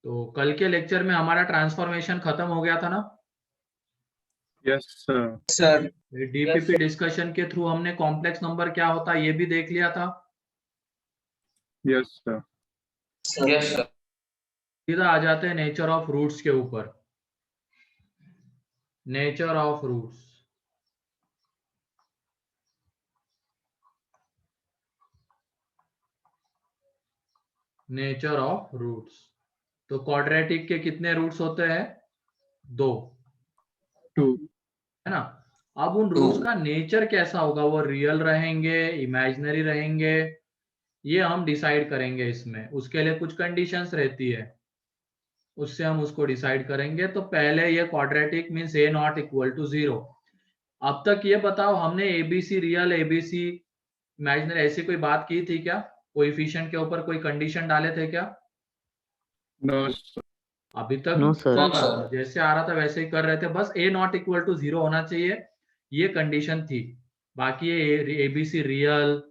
तो कल के लेक्चर में हमारा ट्रांसफॉर्मेशन खत्म हो गया था ना। Yes sir. Sir DPP discussion के थ्रू हमने कॉम्प्लेक्स नंबर क्या होता है ये भी देख लिया था। Yes sir. Yes sir. सीधा आ जाते हैं नेचर ऑफ रूट्स के ऊपर। Nature of roots, nature of roots. तो क्वाड्रेटिक के कितने रूट्स होते हैं? 2, 2 है ना। अब उन रूट्स का नेचर कैसा होगा, वो रियल रहेंगे, इमेजिनरी रहेंगे, ये हम डिसाइड करेंगे इसमें। उसके लिए कुछ कंडीशंस रहती है, उससे हम उसको डिसाइड करेंगे। तो पहले ये quadratic means a not equal to 0। अब तक ये बताओ, हमने एबीसी रियल, एबीसी इमेजिनरी ऐसी कोई बात की थी क्या? कोएफिशिएंट के ऊपर कोई कंडीशन डाले थे क्या? No sir. अभी तक नो सर। जैसे आ रहा था वैसे ही कर रहे थे, बस ए नॉट इक्वल टू 0 होना चाहिए, ये कंडीशन थी। बाकी ये एबीसी रियल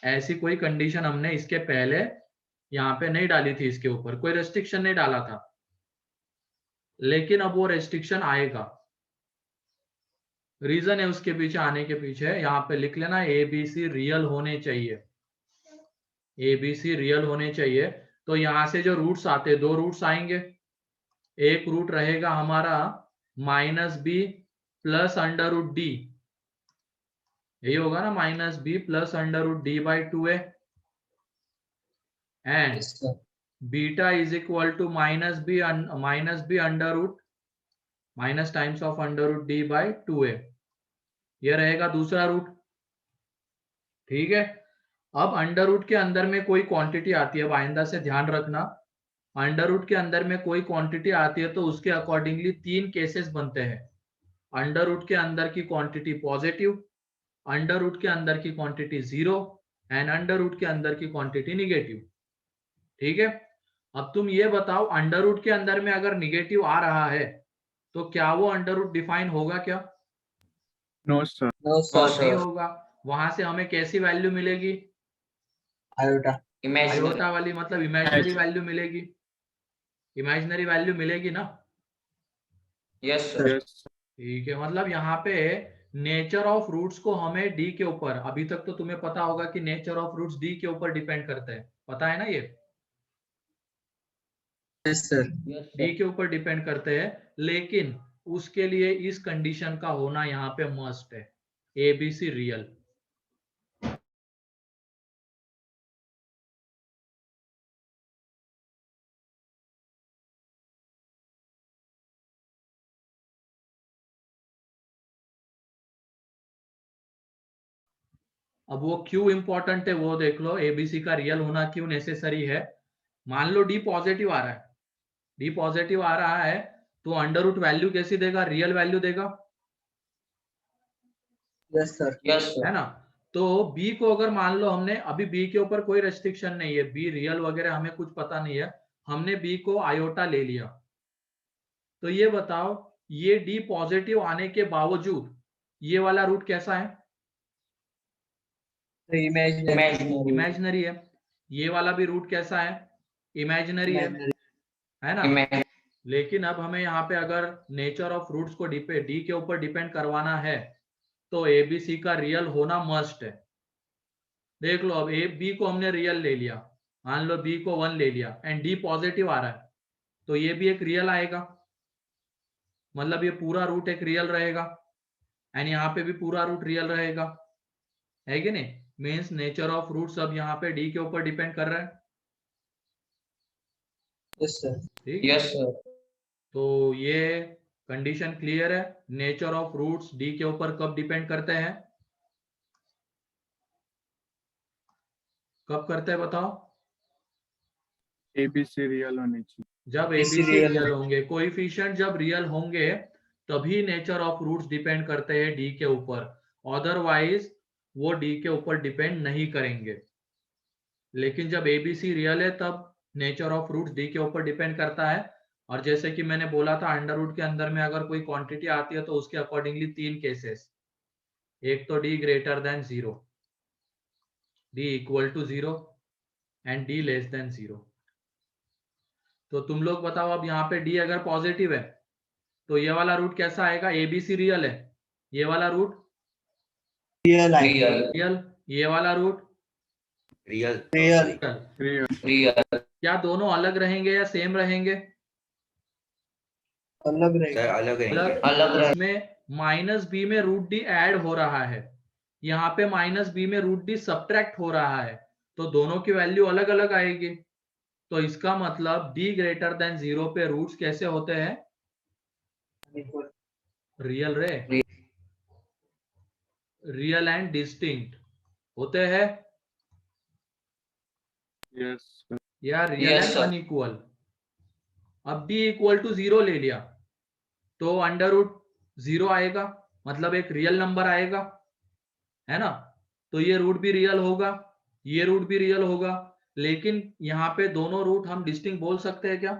ऐसी कोई कंडीशन हमने इसके पहले यहाँ पे नहीं डाली थी, इसके ऊपर कोई रेस्ट्रिक्शन नहीं डाला था। लेकिन अब वो रेस्ट्रिक्शन आएगा, रीजन है उसके पीछे आने के पीछे, यहाँ पे लिख लेना एबीसी रियल होने चाहिए, एबीसी रियल होने चाहिए। तो यहाँ से जो रूट्स आते, 2 रूट्स आएंगे। एक रूट रहेगा हमारा -b plus under root d, यही होगा ना, -b plus under root d by 2a, and beta is equal to -b under root minus times of under root d by 2a, ये रहेगा दूसरा रूट। ठीक है। अब अंडर रूट के अंदर में कोई क्वांटिटी आती है, अब आइंदा से ध्यान रखना, अंडर रूट के अंदर में कोई क्वांटिटी आती है तो उसके अकॉर्डिंगली 3 केसेस बनते हैं। अंडर रूट के अंदर की क्वांटिटी पॉजिटिव, अंडर रूट के अंदर की क्वांटिटी 0 एंड अंडर रूट के अंदर की क्वांटिटी निगेटिव। ठीक है। अब तुम ये बताओ, अंडर रूट के अंदर में अगर निगेटिव आ रहा है तो क्या वो अंडर रूट डिफाइन होगा क्या? No sir. नहीं होगा। वहां से हमें कैसी वैल्यू मिलेगी? आयोटा आयोटा वाली, मतलब इमेजिनरी वैल्यू मिलेगी, इमेजिनरी वैल्यू मिलेगी ना। Yes sir. यस ठीक है, मतलब यहाँ पे नेचर ऑफ रूट्स को हमें डी के ऊपर, अभी तक तो तुम्हें पता होगा कि नेचर ऑफ रूट्स डी के ऊपर डिपेंड करते हैं, पता है ना ये, यस सर। डी के ऊपर डिपेंड करते हैं। लेकिन उसके लिए इस कंडीशन का होना यहाँ पे मस्ट है, एबीसी रियल। अब वो क्यों इंपॉर्टेंट है वो देख लो, एबीसी का रियल होना क्यों नेसेसरी है। मान लो डी पॉजिटिव आ रहा है, डी पॉजिटिव आ रहा है तो अंडर रूट वैल्यू कैसी देगा? रियल वैल्यू देगा, यस सर। यस है ना। तो बी को अगर मान लो हमने, अभी बी के ऊपर कोई रेस्ट्रिक्शन नहीं है, बी रियल वगैरह हमें कुछ पता नहीं है, हमने बी को आयोटा ले लिया, तो ये बताओ, ये डी पॉजिटिव आने के बावजूद ये वाला रूट कैसा है? इमेजिनरी है। ये वाला भी रूट कैसा है? इमेजिनरी है ना। लेकिन अब हमें यहाँ पे अगर नेचर ऑफ रूट्स को डी के ऊपर डिपेंड करवाना है तो एबीसी का रियल होना मस्ट है। देख लो, अब ए बी को हमने रियल ले लिया, मान लो बी को 1 ले लिया एंड डी पॉजिटिव आ रहा है, तो ये भी एक रियल आएगा, मतलब ये पूरा रूट एक रियल रहेगा एंड यहाँ पे भी पूरा रूट रियल रहेगा, है कि नहीं। मीन्स नेचर ऑफ रूट्स अब यहाँ पे डी के ऊपर डिपेंड कर रहा है। Yes sir. ठीक, यस सर। तो ये कंडीशन क्लियर है। नेचर ऑफ रूट्स डी के ऊपर कब डिपेंड करते हैं? कब करते हैं बताओ? एबीसी रियल होनी चाहिए। जब एबीसी रियल होंगे, कोएफिशिएंट जब रियल होंगे तभी नेचर ऑफ रूट्स डिपेंड करते हैं डी के ऊपर, अदरवाइज वो डी के ऊपर डिपेंड नहीं करेंगे। लेकिन जब एबीसी रियल है तब नेचर ऑफ रूट्स डी के ऊपर डिपेंड करता है। और जैसे कि मैंने बोला था, अंडर रूट के अंदर में अगर कोई क्वांटिटी आती है तो उसके अकॉर्डिंगली 3 केसेस, एक तो d greater than 0, d equal to 0 and d less than 0। तो तुम लोग बताओ, अब यहाँ पे डी अगर पॉजिटिव है तो ये वाला रूट कैसा आएगा? एबीसी रियल है, ये वाला रूट रियल रियल, ये वाला रूट रियल रियल। रियल क्या दोनों अलग रहेंगे या सेम रहेंगे? अलग सर रहेगा। अलग रहेंगे। अलग इसमें माइनस बी में रूट डी ऐड हो रहा है, यहाँ पे माइनस बी में रूट डी सब्ट्रैक्ट हो रहा है, तो दोनों की वैल्यू अलग अलग आएगी। तो इसका मतलब d ग्रेटर देन 0 पे रूट्स कैसे होते हैं? रियल रे, रियल एंड डिस्टिंक्ट होते हैं यस या real Yes, and sir. Unequal. अब d इक्वल टू 0 ले लिया तो अंडर रूट 0 आएगा, मतलब एक रियल नंबर आएगा, है ना? तो ये रूट भी रियल होगा, ये रूट भी रियल होगा, लेकिन यहाँ पे दोनों रूट हम डिस्टिंक्ट बोल सकते हैं क्या?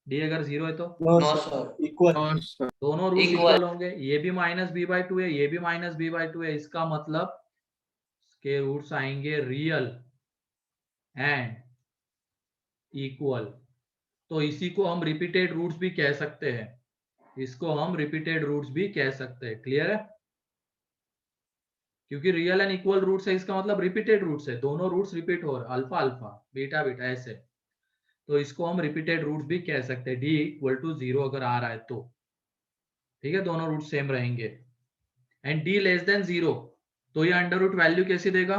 d अगर 0 है तो नो सर इक्वल। दोनों रूट Equal. इक्वल होंगे, ये भी माइनस बी बाई टू है, ये भी माइनस बी बाई टू है, इसका मतलब के रूट्स आएंगे रियल एंड इक्वल। तो इसी को हम रिपीटेड रूट्स भी कह सकते हैं, इसको हम रिपीटेड रूट्स भी कह सकते हैं। क्लियर है? क्योंकि रियल एंड इक्वल रूट्स है, इसका मतलब रिपीटेड रूट्स है, दोनों रूट्स रिपीट हो रहे, अल्फा अल्फा बीटा बीटा ऐसे, तो इसको हम रिपीटेड रूट्स भी कह सकते हैं। डी इक्वल टू 0 अगर आ रहा है तो ठीक है, दोनों रूट सेम रहेंगे। एंड डी लेस देन 0 तो ये अंडर रूट वैल्यू कैसी देगा?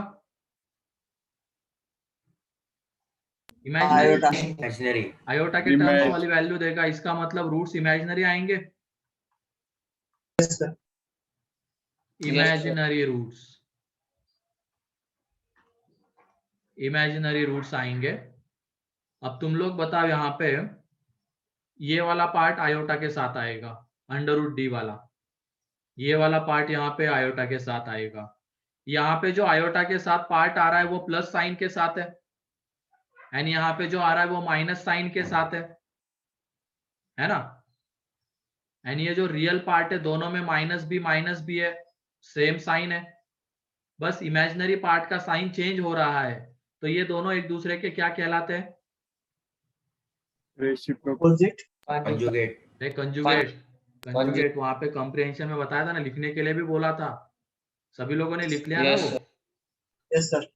इमेजिनरी, इमेजिनरी आयोटा के टर्म्स वाली वैल्यू देगा, इसका मतलब रूट्स इमेजिनरी आएंगे, इमेजिनरी रूट्स, इमेजिनरी रूट्स आएंगे। अब तुम लोग बताओ, यहाँ पे ये वाला पार्ट आयोटा के साथ आएगा, अंडर रूट डी वाला, ये वाला पार्ट यहाँ पे आयोटा के साथ आएगा। यहाँ पे जो आयोटा के साथ पार्ट आ रहा है वो प्लस साइन के साथ है, एंड यहाँ पे जो आ रहा है वो माइनस साइन के साथ है ना? एंड ये जो रियल पार्ट है दोनों में माइनस भी है, सेम साइन है, बस इमेजिनरी पार्ट का साइन चेंज हो रहा है। तो ये दोनों एक दूसरे के क्या कहलाते हैं? Reciprocal conjugate conjugate. कंजुगेट वहां पे कॉम्प्रिहेंशन में बताया था ना, लिखने के लिए भी बोला था, सभी लोगों ने लिख लिया ना वो? Yes sir.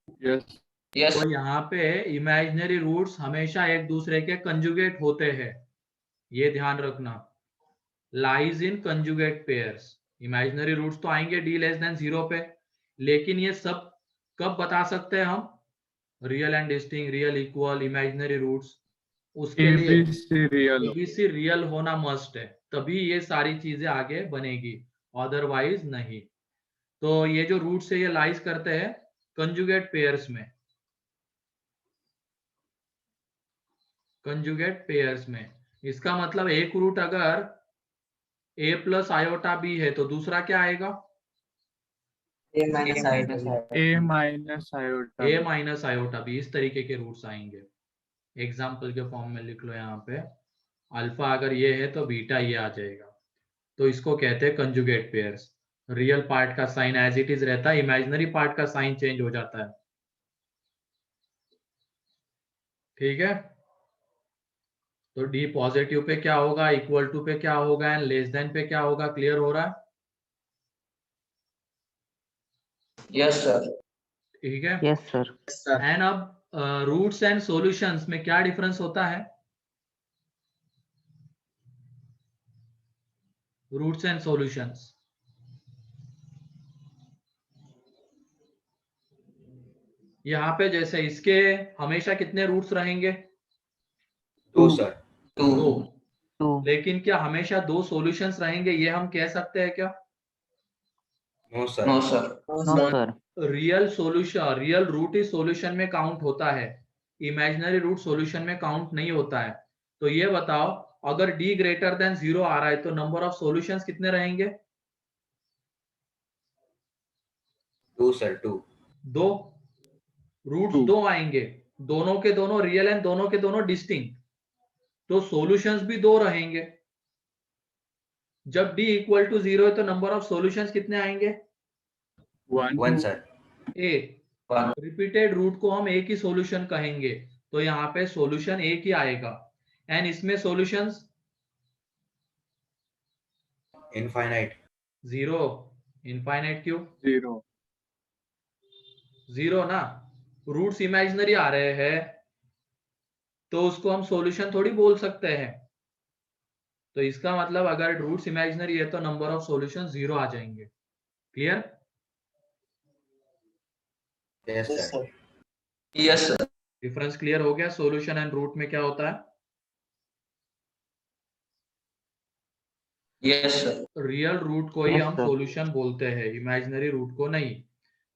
यस तो यहाँ पे इमेजिनरी रूट्स हमेशा एक दूसरे के कंजुगेट होते हैं, ये ध्यान रखना, lies in conjugate pairs. Imaginary roots तो आएंगे डी लेस देन 0 पे, लेकिन ये सब कब बता सकते हैं हम? Real and distinct, real equal, imaginary roots, उसके लिए एबीसी रियल होना मस्ट है, तभी ये सारी चीजें आगे बनेगी, अदरवाइज नहीं। तो ये जो रूट्स है ये लाइज करते हैं कंजुगेट पेयर्स में, कंजुगेट पेयर्स में। इसका मतलब एक रूट अगर a प्लस आयोटा बी है तो दूसरा क्या आएगा? ए माइनस आयोटा बी। इस तरीके के रूट्स आएंगे, एग्जाम्पल के फॉर्म में लिख लो यहाँ पे, अल्फा अगर ये है तो बीटा ये आ जाएगा, तो इसको कहते हैं कंजुगेट पेयर्स। रियल पार्ट का साइन एज इट इज रहता है, इमेजिनरी पार्ट का साइन चेंज हो जाता है। ठीक है, तो डी पॉजिटिव पे क्या होगा, इक्वल टू पे क्या होगा, एंड लेस देन पे क्या होगा? क्लियर हो रहा है? Yes sir. ठीक है, यस सर। एंड अब रूट्स एंड सॉल्यूशंस में क्या डिफरेंस होता है? रूट्स एंड सॉल्यूशंस, यहाँ पे जैसे इसके हमेशा कितने रूट्स रहेंगे? 2 सर। दो। लेकिन क्या हमेशा 2 सॉल्यूशंस रहेंगे, ये हम कह सकते हैं क्या? No sir. No sir. No sir. Real solution, real root ही सॉल्यूशन में काउंट होता है, इमेजिनरी रूट सॉल्यूशन में काउंट नहीं होता है। तो ये बताओ, अगर d ग्रेटर देन 0 आ रहा है तो नंबर ऑफ सॉल्यूशंस कितने रहेंगे? 2 सर। 2 रूट्स 2 आएंगे, दोनों के दोनों रियल एंड दोनों के दोनों डिस्टिंक्ट, तो सॉल्यूशंस भी 2 रहेंगे। जब d इक्वल टू 0 है तो नंबर ऑफ सॉल्यूशंस कितने आएंगे? 1 सर। रिपीटेड रूट को हम एक ही सॉल्यूशन कहेंगे, तो यहाँ पे सॉल्यूशन एक ही आएगा। एंड इसमें सॉल्यूशंस इनफाइनाइट। 0, इनफाइनाइट क्यों? 0. जीरो ना, रूट्स इमेजिनरी आ रहे हैं तो उसको हम सॉल्यूशन थोड़ी बोल सकते हैं। तो इसका मतलब अगर रूट्स इमेजिनरी है तो नंबर ऑफ सॉल्यूशन 0 आ जाएंगे। Clear? Yes Yes, sir. sir. Yes, sir. Difference clear हो गया? सॉल्यूशन एंड रूट में क्या होता है? Yes, sir. रियल रूट को ही Yes, हम sir. सॉल्यूशन बोलते हैं, इमेजिनरी रूट को नहीं।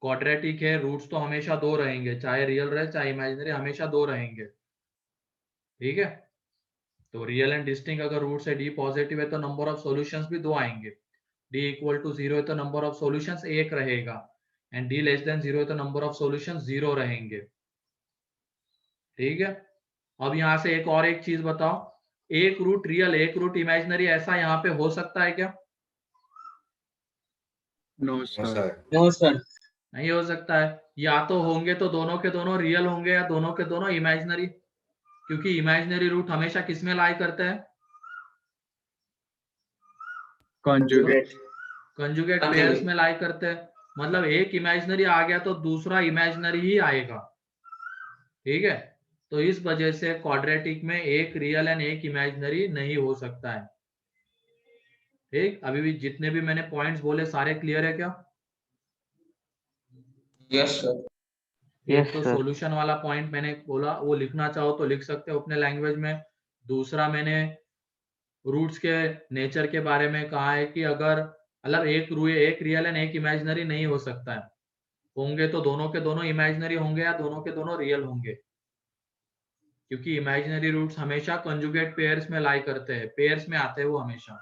क्वाड्रेटिक है, रूट्स तो हमेशा 2 रहेंगे, चाहे रियल रहे चाहे इमेजिनरी, हमेशा 2 रहेंगे। ठीक है, तो रियल एंड डिस्टिंक्ट अगर रूट्स है, डी पॉजिटिव है तो नंबर ऑफ सॉल्यूशंस भी 2 आएंगे। डी इक्वल टू 0 है तो नंबर ऑफ सॉल्यूशंस 1 रहेगा, एंड डी लेस देन 0 है तो नंबर ऑफ सॉल्यूशंस 0 रहेंगे। ठीक है, अब यहाँ से एक चीज बताओ, एक रूट रियल एक रूट इमेजिनरी, ऐसा यहाँ पे हो सकता है क्या? No, no sir. Sir. No, sir. नहीं हो सकता है। या तो होंगे तो दोनों के दोनों रियल होंगे या दोनों के दोनों इमेजिनरी, क्योंकि इमेजिनरी रूट हमेशा किस में लाई करते हैं? Conjugate. कंजुगेट पेयर्स में लाई करते हैं। मतलब एक इमेजिनरी आ गया तो दूसरा इमेजिनरी ही आएगा। ठीक है, तो इस वजह से क्वाड्रेटिक में एक रियल एंड एक इमेजिनरी नहीं हो सकता है। ठीक, अभी भी जितने भी मैंने पॉइंट्स बोले सारे क्लियर है क्या? Yes, sir. एक तो सॉल्यूशन वाला पॉइंट मैंने बोला, वो लिखना चाहो तो लिख सकते हो अपने लैंग्वेज में। दूसरा मैंने रूट्स के नेचर के बारे में कहा है कि अगर मतलब एक रियल एंड एक इमेजिनरी नहीं हो सकता है, होंगे तो दोनों के दोनों इमेजिनरी होंगे या दोनों के दोनों रियल होंगे, क्योंकि इमेजिनरी रूट्स हमेशा कंजुगेट पेयर्स में लाई करते हैं, पेयर्स में आते हैं वो हमेशा।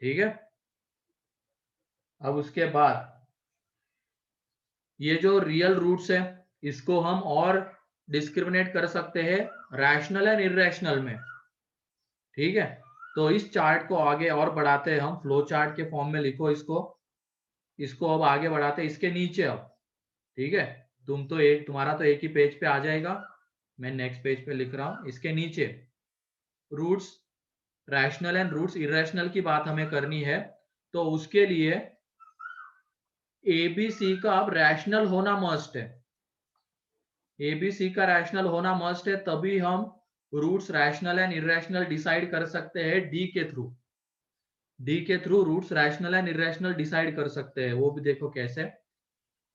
ठीक है, अब उसके बाद ये जो रियल रूट्स है इसको हम और डिस्क्रिमिनेट कर सकते हैं रैशनल एंड इररेशनल में। ठीक है, तो इस चार्ट को आगे और बढ़ाते हैं हम, फ्लो चार्ट के फॉर्म में लिखो इसको अब आगे बढ़ाते हैं इसके नीचे अब। ठीक है, तुम्हारा तो एक ही पेज पे आ जाएगा, मैं नेक्स्ट पेज पे लिख रहा हूं। इसके नीचे roots rational and roots irrational की बात हमें करनी है, तो उसके लिए एबीसी का अब रैशनल होना मस्ट है। एबीसी का रैशनल होना मस्ट है, तभी हम roots rational and irrational decide कर सकते हैं डी के through roots rational and irrational decide कर सकते हैं। वो भी देखो कैसे,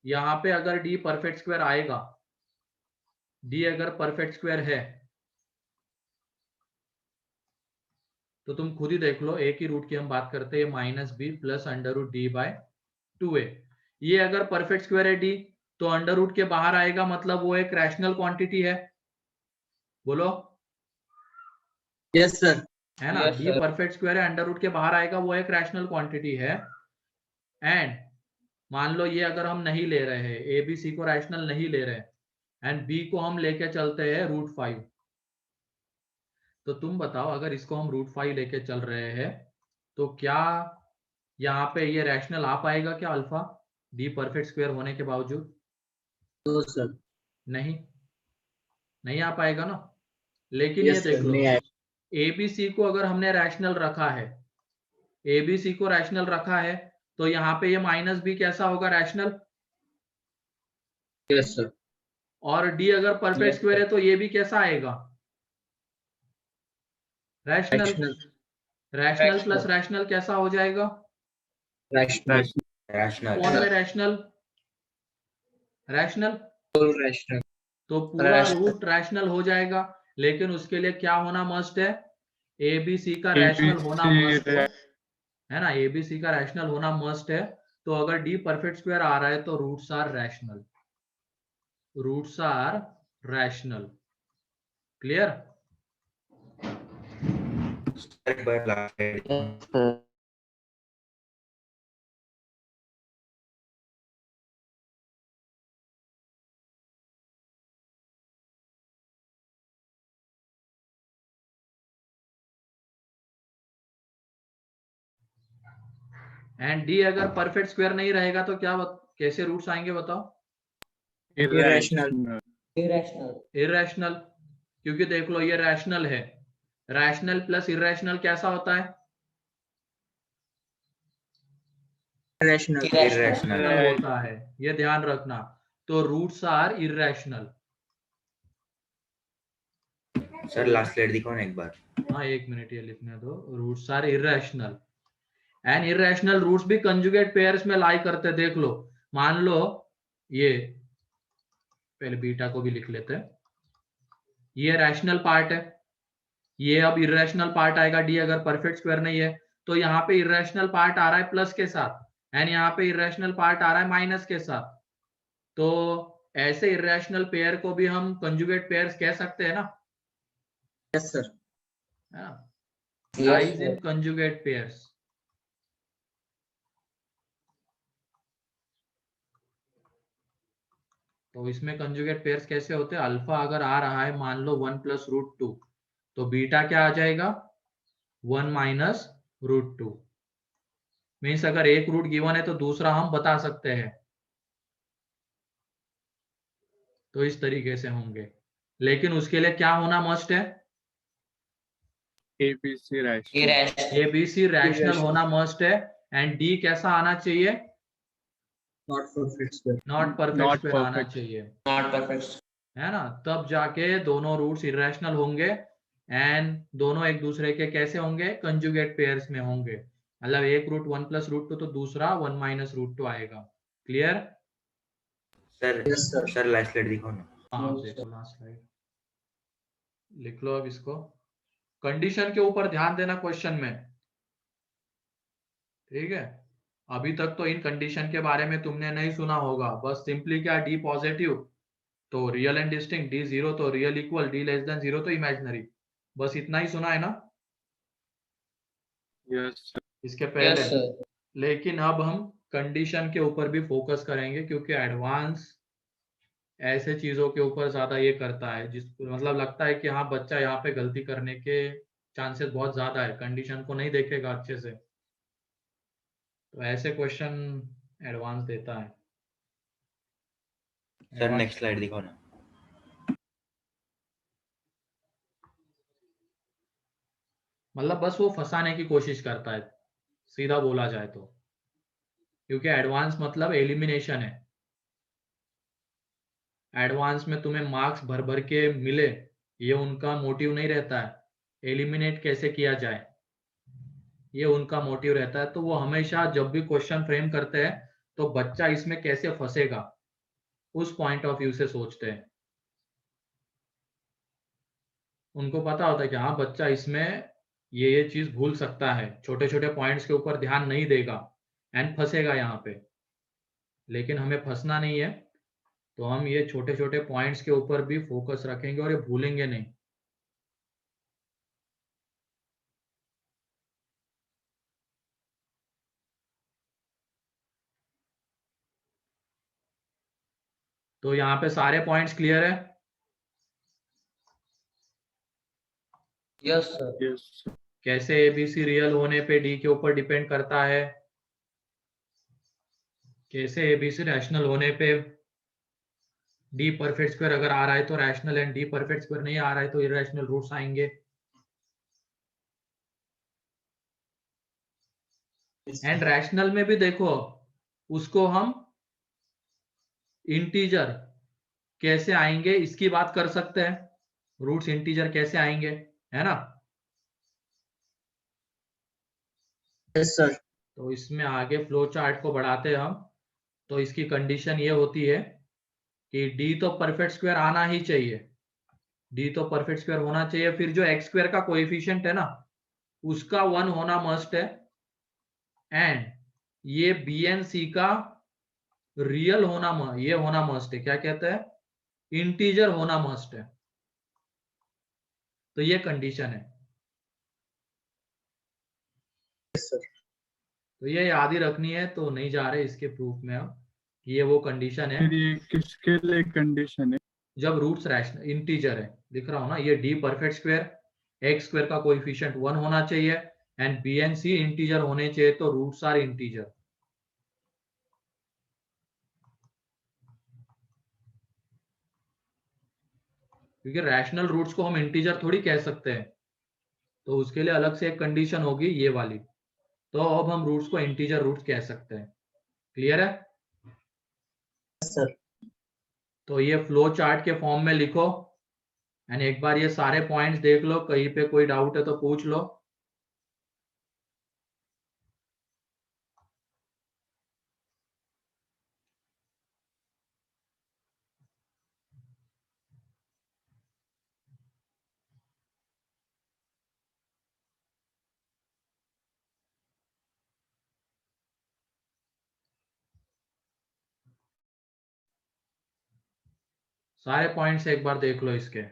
यहाँ पे अगर डी परफेक्ट स्क्वायर आएगा, डी अगर परफेक्ट स्क्वायर है तो तुम खुद ही देख लो, एक ही रूट की हम बात करते हैं, minus B plus under root d by 2a। ये अगर परफेक्ट स्क्वायर है डी तो अंडर रूट के बाहर आएगा, मतलब वो एक रैशनल क्वांटिटी है। बोलो Yes, sir. है ना? Yes, D sir. Perfect square है, अंडर रूट के बाहर आएगा, वो एक रैशनल क्वांटिटी है। एंड मान लो ये अगर हम नहीं ले रहे हैं, ए बी सी को रैशनल नहीं ले रहे एंड बी को हम लेके चलते हैं √5, तो तुम बताओ अगर इसको हम √5 लेके चल रहे हैं तो क्या यहाँ पे ये रैशनल आ पाएगा क्या अल्फा, डी परफेक्ट स्क्वायर होने के बावजूद? No, sir. नहीं आ पाएगा ना। लेकिन Yes, ये sir. देख लो, नहीं आएगा. एबीसी को अगर हमने रैशनल रखा है, एबीसी को रैशनल रखा है, तो यहाँ पे ये माइनस बी कैसा होगा? रैशनल। Yes, sir. और डी अगर परफेक्ट Yes, स्क्वायर sir. है तो ये भी कैसा आएगा? Rational. Rational. Rational plus Rational. Rational कैसा हो जाएगा? Rational. रैशनल। कौन में रैशनल? रैशनल। Full rational. तो पूरा Rational. रूट रैशनल हो जाएगा, लेकिन उसके लिए क्या होना मस्ट है? एबीसी का रैशनल होना मस्ट है ना? एबीसी का रैशनल होना मस्ट है। तो अगर डी परफेक्ट स्क्वायर आ रहा है तो roots are rational, roots are rational. Clear? Yes, sir. And d अगर परफेक्ट स्क्वायर नहीं रहेगा तो कैसे रूट्स आएंगे बताओ? Irrational. Irrational. Irrational. इररेशनल, क्योंकि देख लो ये रैशनल है, रैशनल प्लस इरेशनल कैसा होता है? Irrational. Irrational. होता है, ये ध्यान रखना। तो roots are irrational. Sir last slide दिखाओ ना एक बार। हाँ एक मिनट ये लिखने दो, roots are irrational and irrational roots भी कंजुगेट पेयर्स में लाई करते। देख लो, मान लो ये, पहले बीटा को भी लिख लेते हैं, ये रैशनल पार्ट है, ये अब इरेशनल पार्ट आएगा डी, अगर परफेक्ट स्क्वायर नहीं है तो यहाँ पे इरेशनल पार्ट आ रहा है प्लस के साथ एंड यहाँ पे इरेशनल पार्ट आ रहा है माइनस के साथ। तो ऐसे इरेशनल पेयर को भी हम कंजुगेट पेयर्स कह सकते हैं ना, Yes, sir. है ना? Yes, lies sir. इन कंजुगेट पेयर्स। तो इसमें कंजुगेट पेयर्स कैसे होते हैं? अल्फा अगर आ रहा है मान लो 1+√2, तो बीटा क्या आ जाएगा? 1 - √2। मीन्स अगर एक रूट गिवन है तो दूसरा हम बता सकते हैं। तो इस तरीके से होंगे, लेकिन उसके लिए क्या होना मस्ट है? ABC rational. ABC rational Irrational. होना मस्ट है एंड डी कैसा आना चाहिए? Not perfect square. Not perfect Not square आना perfect. चाहिए, Not perfect. है ना? तब जाके दोनों रूट्स इरेशनल होंगे एंड दोनों एक दूसरे के कैसे होंगे? कंजुगेट पेयर्स में होंगे। मतलब एक रूट 1+√2 तो दूसरा 1 - √2 आएगा। Clear? Sir Yes, sir. Sir last slide दिखाओ ना। हाँ No, देखो sir. लास्ट स्लाइड लिख लो। अब इसको कंडीशन के ऊपर ध्यान देना क्वेश्चन में, ठीक है? अभी तक तो इन कंडीशन के बारे में तुमने नहीं सुना होगा, बस सिंपली क्या, डी पॉजिटिव तो real and distinct, D zero तो real equal, D less than zero तो इमेजिनरी, बस इतना ही सुना है ना Yes, sir. इसके पहले? Yes, sir. लेकिन अब हम कंडीशन के ऊपर भी फोकस करेंगे क्योंकि एडवांस ऐसे चीजों के ऊपर ज्यादा ये करता है, जिस मतलब लगता है कि हाँ बच्चा यहाँ पे गलती करने के चांसेस बहुत ज्यादा है, कंडीशन को नहीं देखेगा अच्छे से, तो ऐसे क्वेश्चन एडवांस देता है। सर नेक्स्ट स्लाइड दिखाओ ना। मतलब बस वो फंसाने की कोशिश करता है, सीधा बोला जाए तो, क्योंकि एडवांस मतलब एलिमिनेशन है। एडवांस में तुम्हें मार्क्स भर भर के मिले, ये उनका मोटिव नहीं रहता है। एलिमिनेट कैसे किया जाए ये उनका मोटिव रहता है। तो वो हमेशा जब भी क्वेश्चन फ्रेम करते हैं तो बच्चा इसमें कैसे फंसेगा उस पॉइंट ऑफ व्यू से सोचते हैं। उनको पता होता है कि हाँ बच्चा इसमें ये चीज भूल सकता है, छोटे छोटे पॉइंट्स के ऊपर ध्यान नहीं देगा एंड फंसेगा यहाँ पे। लेकिन हमें फंसना नहीं है, तो हम ये छोटे छोटे पॉइंट्स के ऊपर भी फोकस रखेंगे और ये भूलेंगे नहीं। तो यहाँ पे सारे पॉइंट्स क्लियर है? Yes, sir. Yes, sir. कैसे एबीसी रियल होने पे डी के ऊपर डिपेंड करता है, कैसे एबीसी रैशनल होने पे डी परफेक्ट स्क्वायर अगर आ रहा है तो rational and D perfect square नहीं आ रहा है तो इरेशनल रूट्स आएंगे। एंड रैशनल में भी देखो, उसको हम इंटीजर कैसे आएंगे इसकी बात कर सकते हैं, रूट्स इंटीजर कैसे आएंगे, है ना? Yes, sir. तो इसमें आगे फ्लो चार्ट को बढ़ाते हैं हम। तो इसकी कंडीशन ये होती है कि डी तो परफेक्ट स्क्वायर आना ही चाहिए, डी तो परफेक्ट स्क्वायर होना चाहिए, फिर जो एक्स स्क्वायर का कोएफिशिएंट है ना उसका 1 होना मस्ट है एंड ये बी एंड सी का रियल होना ये होना मस्ट है, क्या कहते हैं, इंटीजर होना मस्ट है। तो ये कंडीशन है। Yes, sir. तो ये याद ही रखनी है, तो नहीं जा रहे इसके प्रूफ में अब। ये वो कंडीशन है फिर ये किसके लिए कंडीशन है? जब रूट्स रैशनल इंटीजर है, दिख रहा हो ना, ये d perfect square, x square का कोएफिशिएंट 1 होना चाहिए and b and c integer होने चाहिए, तो रूट्स आर इंटीजर। क्योंकि रैशनल रूट्स को हम इंटीजर थोड़ी कह सकते हैं, तो उसके लिए अलग से एक कंडीशन होगी ये वाली। तो अब हम रूट्स को इंटीजर रूट्स कह सकते हैं। क्लियर है? Yes, sir. तो ये फ्लो चार्ट के फॉर्म में लिखो एंड एक बार ये सारे पॉइंट्स देख लो, कहीं पे कोई डाउट है तो पूछ लो। सारे पॉइंट्स एक बार देख लो इसके।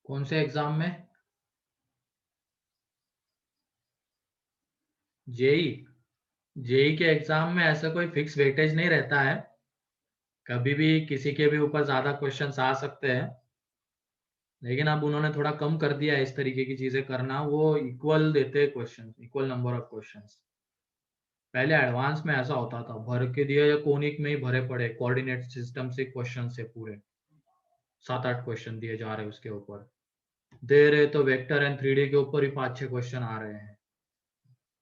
कौन से एग्जाम में? जेई? जेई के एग्जाम में ऐसा कोई फिक्स वेटेज नहीं रहता है, कभी भी किसी के भी ऊपर ज्यादा क्वेश्चंस आ सकते हैं, लेकिन अब उन्होंने थोड़ा कम कर दिया है इस तरीके की चीजें करना। वो इक्वल देते हैं question, equal number of questions. पहले एडवांस में ऐसा होता था, भर के दिया या कोनिक में ही भरे पड़े कोऑर्डिनेट सिस्टम से क्वेश्चन से पूरे 7-8 क्वेश्चन दिए जा रहे हैं, उसके ऊपर दे रहे तो वेक्टर एंड 3D के ऊपर ही 5-6 क्वेश्चन आ रहे हैं,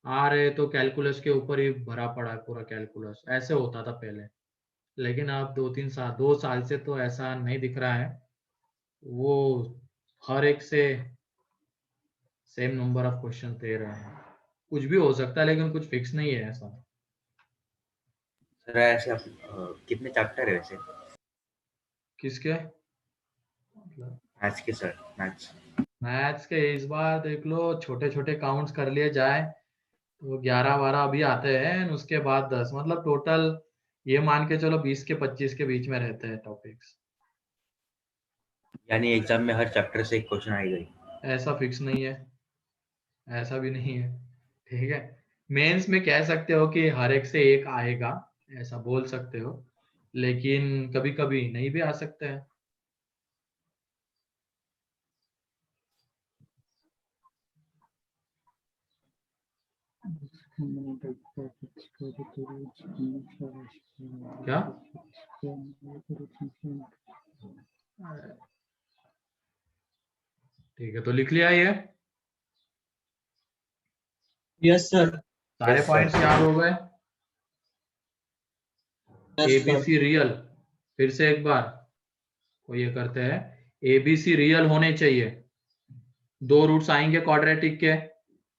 आ रहे तो कैलकुलस के ऊपर ही भरा पड़ा है पूरा कैलकुलस। ऐसे होता था पहले, लेकिन अब 2 साल से तो ऐसा नहीं दिख रहा है। वो हर एक से सेम नंबर ऑफ क्वेश्चन दे रहे हैं। कुछ भी हो सकता है लेकिन कुछ फिक्स नहीं है ऐसा। सर ऐसे कितने चैप्टर है वैसे किसके? मैथ्स के? सर मैथ्स मैथ्स के इस बार देख लो, छोटे छोटे काउंट्स कर लिए जाए तो 11-12 अभी आते हैं, उसके बाद 10, मतलब टोटल ये मान के चलो 20 के 25 के बीच में रहते हैं टॉपिक्स। यानी एग्जाम में हर चैप्टर से एक क्वेश्चन आएगा ही? ऐसा फिक्स नहीं है, ऐसा भी नहीं है। ठीक है, मेंस में कह सकते हो कि हर एक से एक आएगा, ऐसा बोल सकते हो, लेकिन कभी कभी नहीं भी आ सकते हैं। क्या? ठीक है, तो लिख लिया ये Yes, sir. सारे Yes, sir. पॉइंट्स याद हो गए? Yes, sir. एबीसी रियल, फिर से एक बार को ये करते हैं, एबीसी रियल होने चाहिए। 2 रूट्स आएंगे क्वाड्रेटिक के,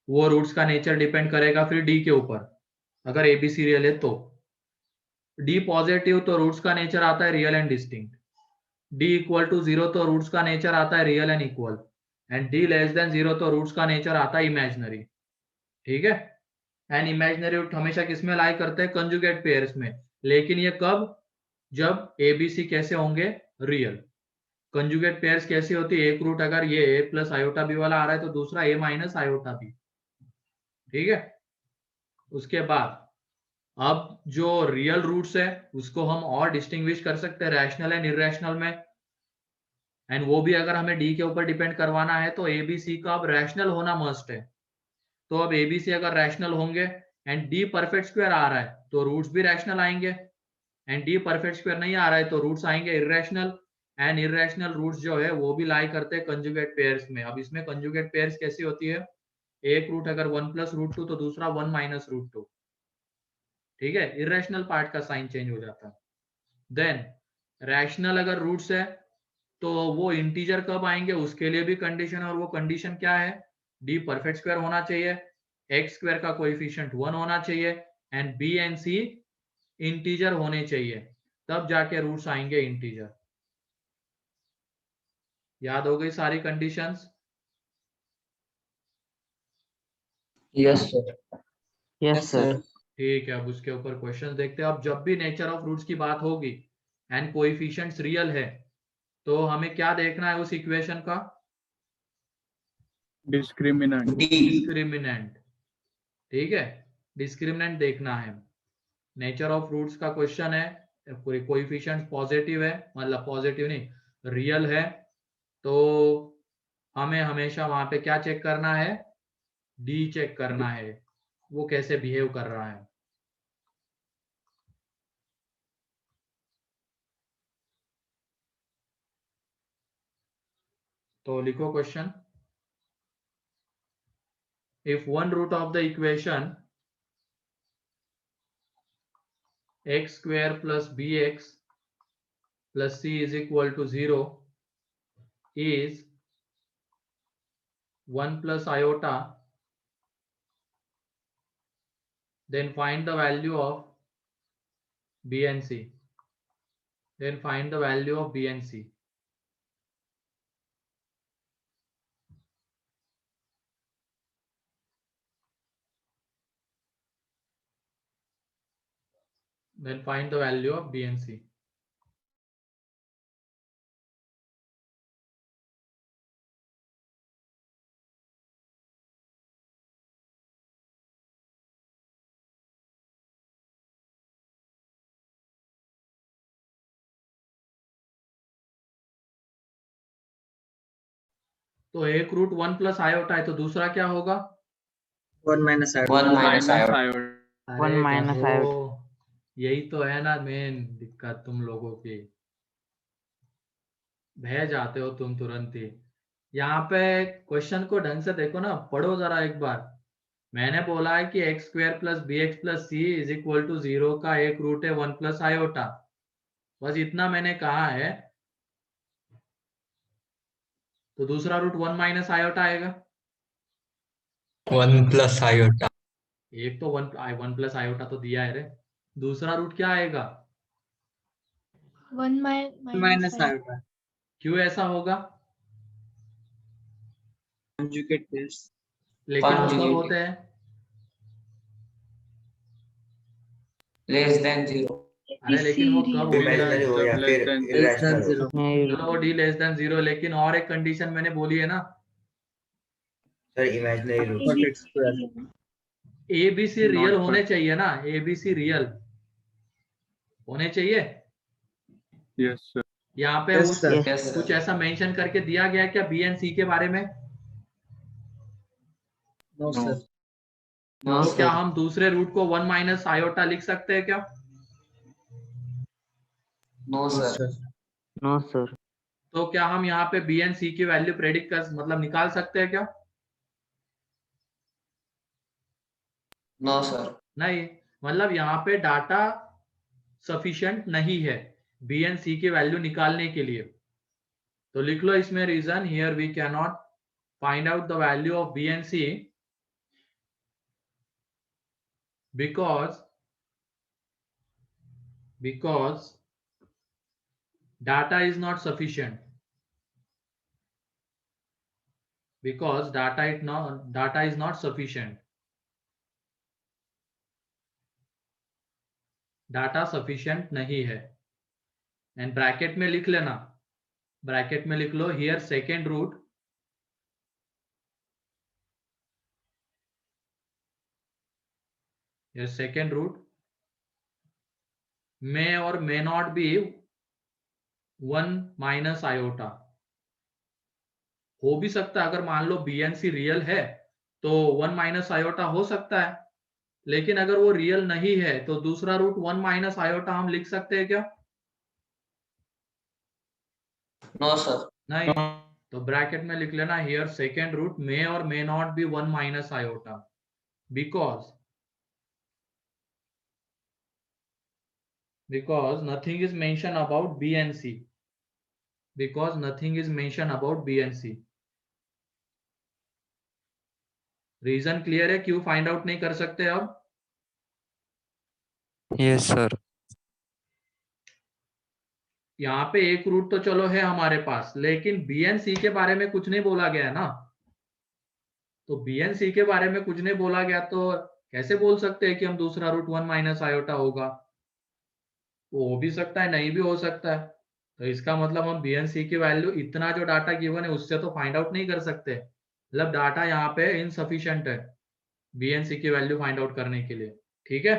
वो रूट्स का नेचर डिपेंड करेगा फिर डी के ऊपर, अगर एबीसी रियल है तो। डी पॉजिटिव तो रूट्स का नेचर आता है real and distinct. D equal to 0 तो रूट्स का नेचर आता है real and equal, and d less than 0 तो रूट्स का नेचर आता है इमेजिनरी। ठीक है, एंड इमेजिनरी रूट हमेशा किस में लाई करते हैं? कंजुगेट पेयर्स में। लेकिन ये कब? जब एबीसी कैसे होंगे? रियल। कंजुगेट पेयर्स कैसी होती है? एक रूट अगर ये ए प्लस आयोटा बी वाला आ रहा है तो दूसरा ए माइनस आयोटा बी। ठीक है, उसके बाद अब जो रियल रूट्स है उसको हम और डिस्टिंग्विश कर सकते हैं रैशनल एंड इरेशनल में, एंड वो भी अगर हमें डी के ऊपर डिपेंड करवाना है तो एबीसी का अब रैशनल होना मस्ट है। तो अब एबीसी अगर रैशनल होंगे एंड डी परफेक्ट स्क्वायर आ रहा है तो रूट्स भी रैशनल आएंगे, एंड डी परफेक्ट स्क्वायर नहीं आ रहा है तो रूट्स आएंगे इरेशनल, एंड इरेशनल रूट्स जो है वो भी लाई करते हैं कंजुगेट पेयर्स में। अब इसमें कंजुगेट पेयर्स कैसी होती है? एक रूट अगर 1 + √2 तो दूसरा 1 - √2। ठीक है, इरेशनल पार्ट का साइन चेंज हो जाता है। देन रैशनल अगर रूट्स है तो वो इंटीजर कब आएंगे उसके लिए भी कंडीशन है, और वो कंडीशन क्या है? डी परफेक्ट स्क्वायर होना चाहिए, एक्स स्क्वायर का कोएफिशिएंट 1 होना चाहिए, and b and c integer होने चाहिए, तब जाके रूट्स आएंगे इंटीजर। याद हो गई सारी conditions? Yes, sir. Yes, sir. ठीक है, अब उसके ऊपर क्वेश्चन देखते हैं। अब जब भी नेचर ऑफ रूट्स की बात होगी एंड कोएफिशिएंट्स रियल है, तो हमें क्या देखना है उस इक्वेशन का? डिस्क्रिमिनेंट। डिस्क्रिमिनेंट। ठीक है, डिस्क्रिमिनेंट देखना है। नेचर ऑफ रूट्स का क्वेश्चन है, कोएफिशिएंट्स पॉजिटिव है, मतलब पॉजिटिव नहीं, रियल है, तो हमें हमेशा वहां पे क्या चेक करना है? डी चेक करना है, वो कैसे बिहेव कर रहा है। तो लिखो question. If one root of the equation x square plus bx plus c is equal to 0 is 1 plus iota, then find the value of b and c. Then find the value of b and c. Then find the value of b and c. तो एक root 1 plus iota है, तो दूसरा क्या होगा? 1 minus iota. 1 minus minus iota. Iota. 1 minus गधो, यही तो है ना मेन दिक्कत तुम लोगों की, बह जाते हो तुम तुरंत ही। यहाँ पे क्वेश्चन को ढंग से देखो ना, पढ़ो जरा एक बार। मैंने बोला है कि x square plus b x plus c is equal to 0 का एक रूट है 1 प्लस आयोटा, बस इतना मैंने कहा है। तो दूसरा रूट 1 माइनस आयोटा आएगा। 1 plus iota. एक तो 1 प्लस आयोटा तो दिया है रे, दूसरा रूट क्या आएगा? 1 minus iota. क्यों ऐसा होगा? Conjugate pairs. लेकिन वो कब Conjugate. होते हैं? Less than 0. अरे लेकिन वो कब होते हैं? इमेजिनरी हो या फिर Less than इरेशनल हो। 0. चलो वो डी लेस देन 0, लेकिन और एक कंडीशन मैंने बोली है ना, sir imaginary root. But it's square. A b c real Not होने but- चाहिए ना, ए बी सी रियल होने चाहिए। Yes sir. यहाँ पे Yes, उस sir. Yes, sir. कुछ ऐसा मेंशन करके दिया गया है क्या बी एंड सी के बारे में? No, No. sir. No, तो क्या sir. हम दूसरे रूट को 1 माइनस आयोटा लिख सकते हैं क्या? No, No, sir. sir. No, sir. तो क्या हम यहाँ पे बी एंड सी की वैल्यू प्रेडिक्ट कर, मतलब निकाल सकते हैं क्या? No, sir. नहीं, मतलब यहाँ पे डाटा सफिशिएंट नहीं है बी एंड सी की वैल्यू निकालने के लिए। तो लिख लो इसमें reason, here we can not find out the value of b and c because data is not sufficient, because data is not sufficient, data sufficient नहीं है। एंड ब्रैकेट में लिख लेना, ब्रैकेट में लिख लो हियर सेकेंड रूट may और may not be 1 minus iota. हो भी सकता है, अगर मान लो बी एंड सी रियल है तो 1 माइनस आयोटा हो सकता है, लेकिन अगर वो रियल नहीं है तो दूसरा रूट 1 माइनस आयोटा हम लिख सकते हैं क्या? No, sir. नहीं। तो ब्रैकेट में लिख लेना हियर सेकेंड रूट मे और may not be 1 minus iota, because nothing is mentioned about B and C, because nothing is mentioned about B and C। Reason clear है क्यों फाइंड आउट नहीं कर सकते अब? Yes sir. यहाँ पे एक रूट तो चलो है हमारे पास, लेकिन बी एंड सी के बारे में कुछ नहीं बोला गया है ना। तो बी एंड सी के बारे में कुछ नहीं बोला गया तो कैसे बोल सकते हैं कि हम दूसरा रूट 1 माइनस आयोटा होगा? वो हो भी सकता है, नहीं भी हो सकता है। तो इसका मतलब हम बी एंड सी की वैल्यू इतना जो डाटा गिवन है उससे तो फाइंड आउट नहीं कर सकते, मतलब डाटा यहाँ पे इनसफिशिएंट है बी एंड सी की वैल्यू फाइंड आउट करने के लिए। ठीक है,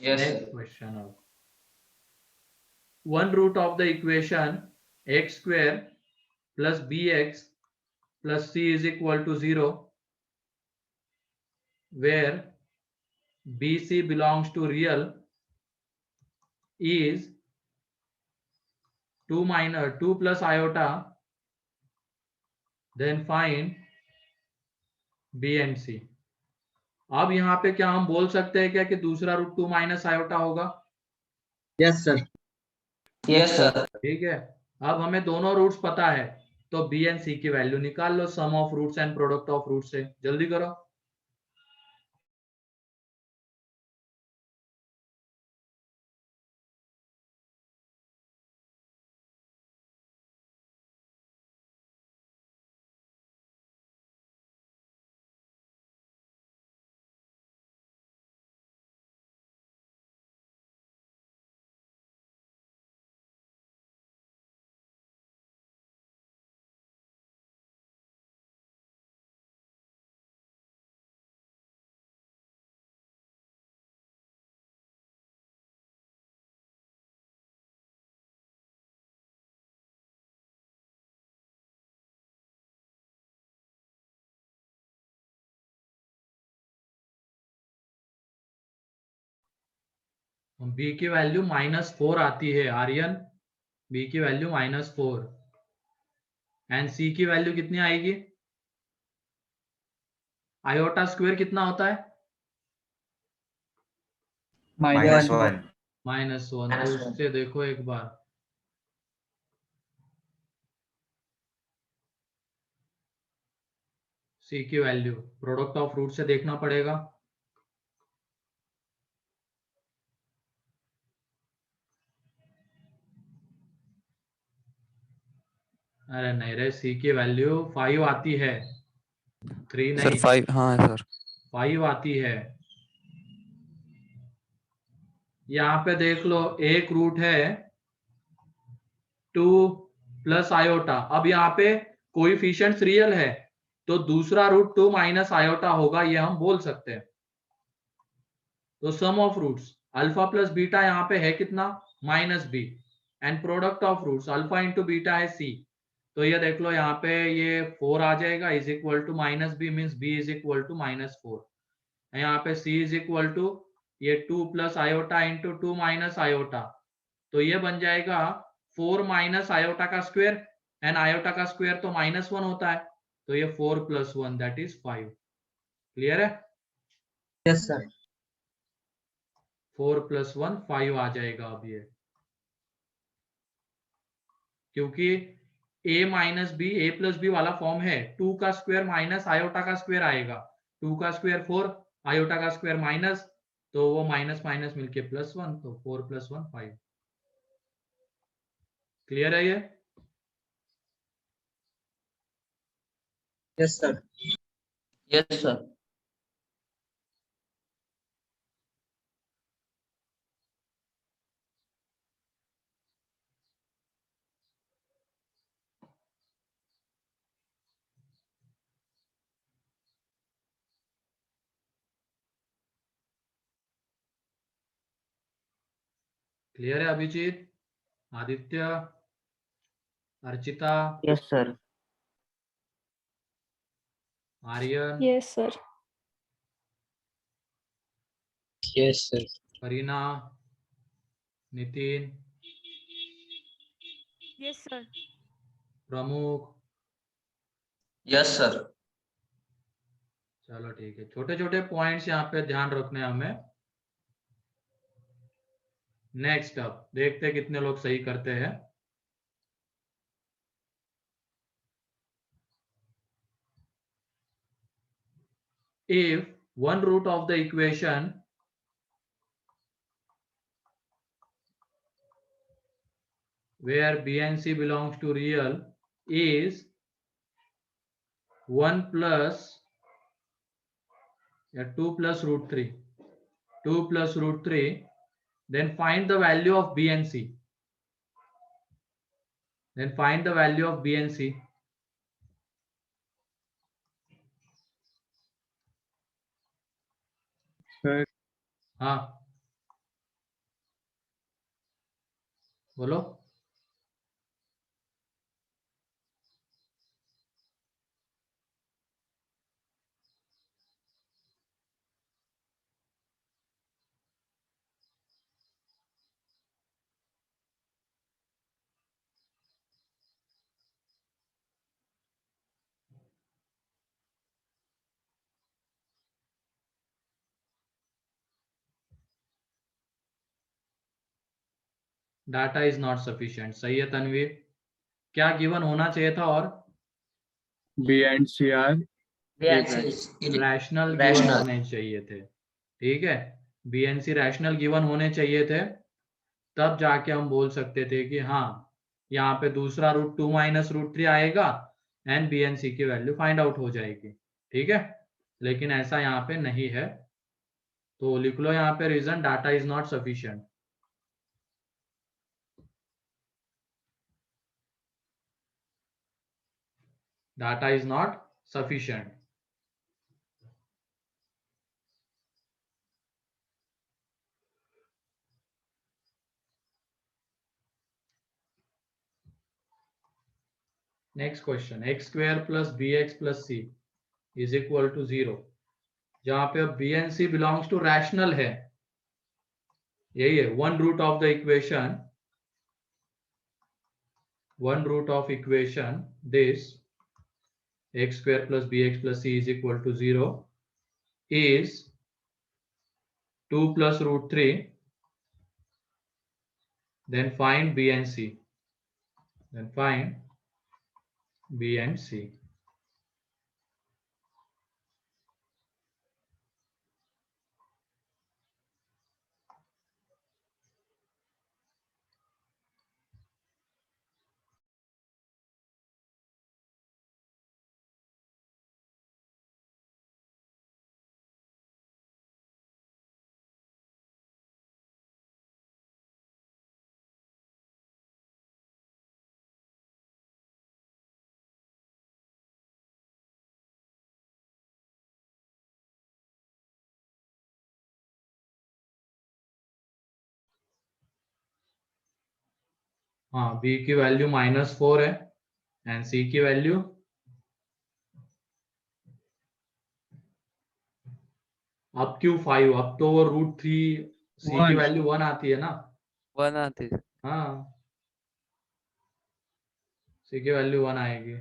Yes, नेक्स्ट sir. क्वेश्चन। अब one root of the equation x square plus b x plus c is equal to 0 where BC belongs to real is 2 plus iota, then find B and C। अब यहाँ पे क्या हम बोल सकते हैं क्या कि दूसरा रूट 2 माइनस आयोटा होगा? Yes, sir. Yes, sir. ठीक है, अब हमें दोनों रूट्स पता है, तो बी एंड सी की वैल्यू निकाल लो sum of roots and product of roots से। जल्दी करो। बी की वैल्यू -4 आती है आर्यन, बी की वैल्यू -4 एंड सी की वैल्यू कितनी आएगी? आयोटा स्क्वायर कितना होता है? -1. -1. -1। तो -1। उससे देखो एक बार, सी की वैल्यू प्रोडक्ट ऑफ रूट से देखना पड़ेगा। अरे नहीं रे, सी की वैल्यू 5 आती है, 3 सर नहीं, 5, हाँ सर 5 आती है। यहाँ पे देख लो, एक रूट है 2 प्लस आयोटा। अब यहाँ पे कोएफिशिएंट्स रियल है, तो दूसरा रूट 2 माइनस आयोटा होगा, ये हम बोल सकते हैं। तो sum of roots alpha plus beta यहाँ पे है कितना? -b, and product of roots alpha into beta है c। तो ये देख लो यहाँ पे ये 4 आ जाएगा, is equal to -b means b is equal to -4। यहाँ पे c इज इक्वल टू ये 2 plus iota into 2 minus iota, तो ये बन जाएगा 4 माइनस आयोटा का स्क्वायर, एंड आयोटा का स्क्वायर तो -1 होता है, तो ये 4 + 1 दैट इज 5। क्लियर है? Yes, sir. 4 + 1 5 आ जाएगा। अब ये क्योंकि a प्लस बी वाला फॉर्म है, 2 का स्क्वायर माइनस आयोटा का स्क्वायर आएगा, 2 का स्क्वायर 4, आयोटा का स्क्वायर माइनस, तो वो माइनस माइनस मिलके +1, तो 4 + 1 5। क्लियर है ये? Yes, sir. Yes, sir. Clear है Abhijit, Aditya, Archita, Yes, sir. Aryan, Yes, sir. Yes, sir. Kareena, Nitin, Yes, sir. प्रमुख। Yes, sir. चलो ठीक है, छोटे छोटे पॉइंट्स यहाँ पे ध्यान रखने हैं हमें। नेक्स्ट अब देखते हैं कितने लोग सही करते हैं। If one root of the equation where B and C belongs to real is 1 plus या 2 plus root 3, 2 plus root 3, then find the value of B and C. Then find the value of B and C. Sir, हाँ बोलो. Data is not sufficient. सही है तनवीर. क्या given होना चाहिए था? और B and C are rational given Rational. होने चाहिए थे. ठीक है, b and c rational given होने चाहिए थे, तब जाके हम बोल सकते थे कि हाँ यहाँ पे दूसरा रूट 2 माइनस रूट 3 आएगा एंड बी एंड सी की वैल्यू फाइंड आउट हो जाएगी. ठीक है, लेकिन ऐसा यहाँ पे नहीं है. तो लिख लो यहाँ पे reason, data is not sufficient. Data is not sufficient. Next question, x square plus b x plus c is equal to 0. जहां पे अब b and c belongs to rational है. यही है one root of the equation. One root of equation this x square plus bx plus c is equal to 0 is 2 plus root 3. Then find b and c. Then find b and c. हाँ, b की value -4 है and c की value अब क्यों 5? अब तो वो root 3 c की 1. वैल्यू 1 आती है ना. 1 आती है. हाँ, c की वैल्यू 1 आएगी.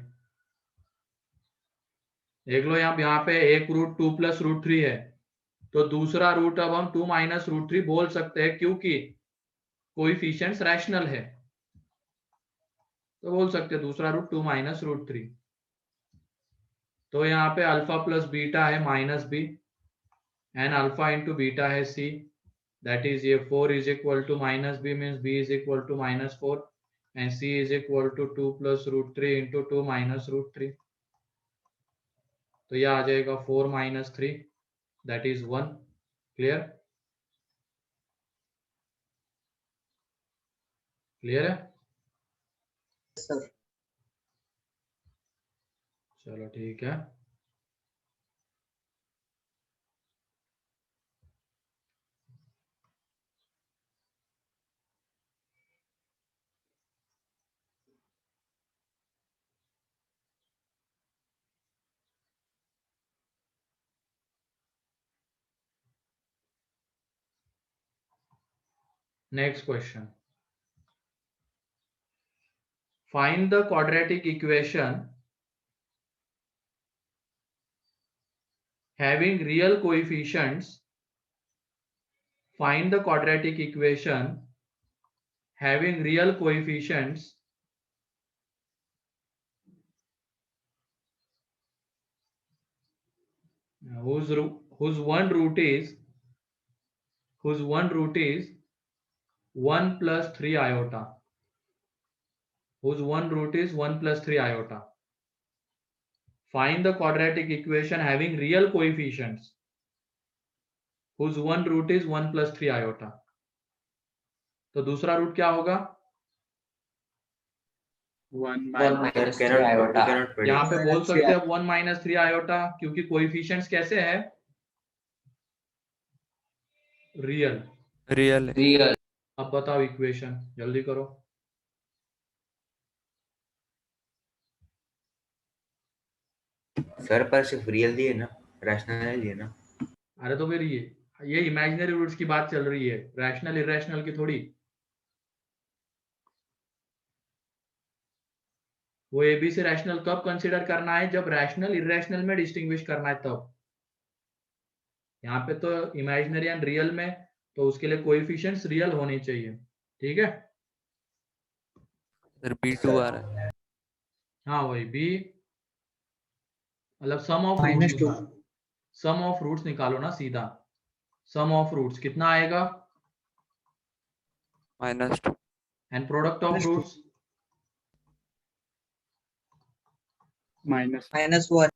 देख लो यहाँ पे एक रूट 2 प्लस रूट 3 है, तो दूसरा रूट अब हम 2 माइनस रूट 3 बोल सकते हैं क्योंकि कोएफिशिएंट्स रैशनल है. तो बोल सकते हैं दूसरा रूट 2 माइनस रूट 3. तो यहाँ पे अल्फा प्लस बीटा है -b and alpha into beta है c. दैट इज ये 4 is equal to -b means b is equal to -4 and c is equal to 2 plus root 3 into 2 minus root 3. तो यह आ जाएगा 4 minus 3 that is 1. Clear? Clear है? Sir. चलो ठीक है. Next question. Find the quadratic equation having real coefficients. Find the quadratic equation having real coefficients whose one root is 1 plus 3 iota. Whose one root is 1 plus 3 iota. Find the quadratic equation having real coefficients whose one root is 1 plus 3 iota. तो दूसरा root क्या होगा? 1 1 minus minus 3 cannot we iota. cannot predict. यहाँ पे बोल Minus सकते 3 हैं 1 minus 3 iota क्योंकि कोएफिशिएंट्स कैसे है? रियल. रियल है। Real. अब बताओ इक्वेशन, जल्दी करो. सर पर सिर्फ रियल दिए ना, रैशनल नहीं दिए ना. अरे तो फिर ये इमेजिनरी रूट्स की बात चल रही है, रैशनल इरेशनल की थोड़ी. वो एबी से रैशनल कब कंसीडर करना है? जब रैशनल इरेशनल में डिस्टिंग्विश करना है तब. यहाँ पे तो इमेजिनरी एंड रियल में, तो उसके लिए कोएफिशिएंट्स रियल होने चाहिए. ठीक है. सर B2 आ रहा है। हाँ वही बी, मतलब sum of -2 roots. Sum of roots निकालो ना सीधा. सम ऑफ रूट्स कितना आएगा? -2 and product of -2 roots minus -1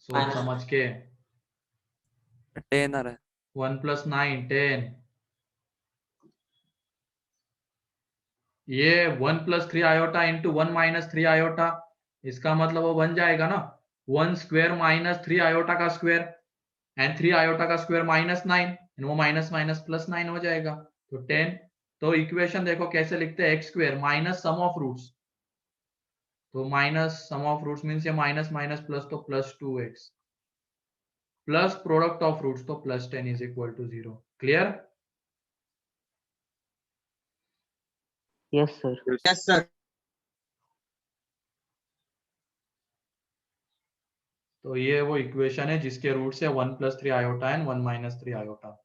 सोच समझ के. 10 आ रहा है। 1 plus 9 10. ये 1 plus 3 iota into 1 minus 3 iota, इसका मतलब वो बन जाएगा ना 1 square minus 3 iota का स्क्वायर एंड 3 iota का स्क्वायर -9, वो माइनस माइनस प्लस 9 हो जाएगा. तो 10. तो इक्वेशन देखो कैसे लिखते हैं, X square minus sum of roots. तो minus sum of roots means ये माइनस माइनस प्लस, तो plus 2x plus product of roots तो plus 10 is equal to 0. Clear? Yes, sir. yes sir तो ये वो इक्वेशन है जिसके रूट से 1 plus 3 iota and 1 minus 3 iota.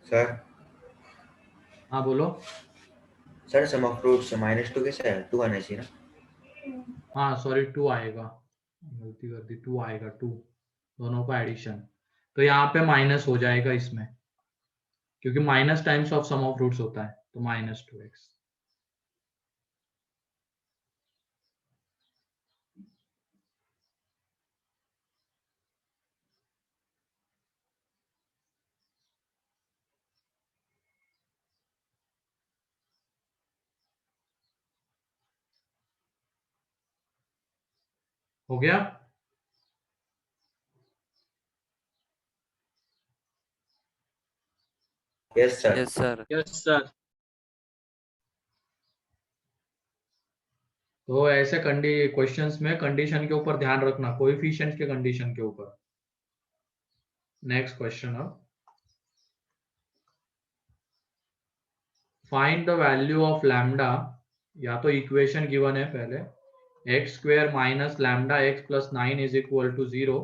Sir हाँ बोलो. सर सम ऑफ रूट्स -2 कैसे है? 2 आना चाहिए ना. हाँ सॉरी 2 आएगा, गलती कर दी. 2 आएगा, 2 दोनों का एडिशन. तो यहाँ पे माइनस हो जाएगा इसमें, क्योंकि minus times of sum of roots होता है, तो -2x. हो गया? Yes sir. Yes sir. yes sir तो ऐसे क्वेश्चंस में कंडीशन के ऊपर ध्यान रखना, कोएफिशिएंट्स के कंडीशन के ऊपर. Next question. अब find the value of lambda. या तो इक्वेशन गिवन है पहले, X square minus lambda X plus 9 is equal to 0,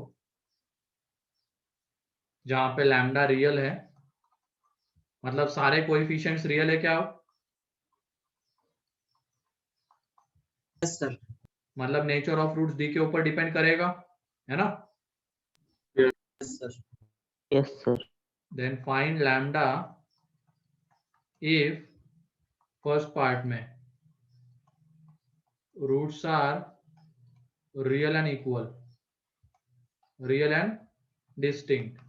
जहां पे लैम्डा रियल है, मतलब सारे कोएफिशिएंट्स रियल है क्या? yes sir मतलब नेचर ऑफ रूट्स डी के ऊपर डिपेंड करेगा, है ना? yes sir Yes, sir. Then find lambda if first part में roots are real and equal, real and distinct.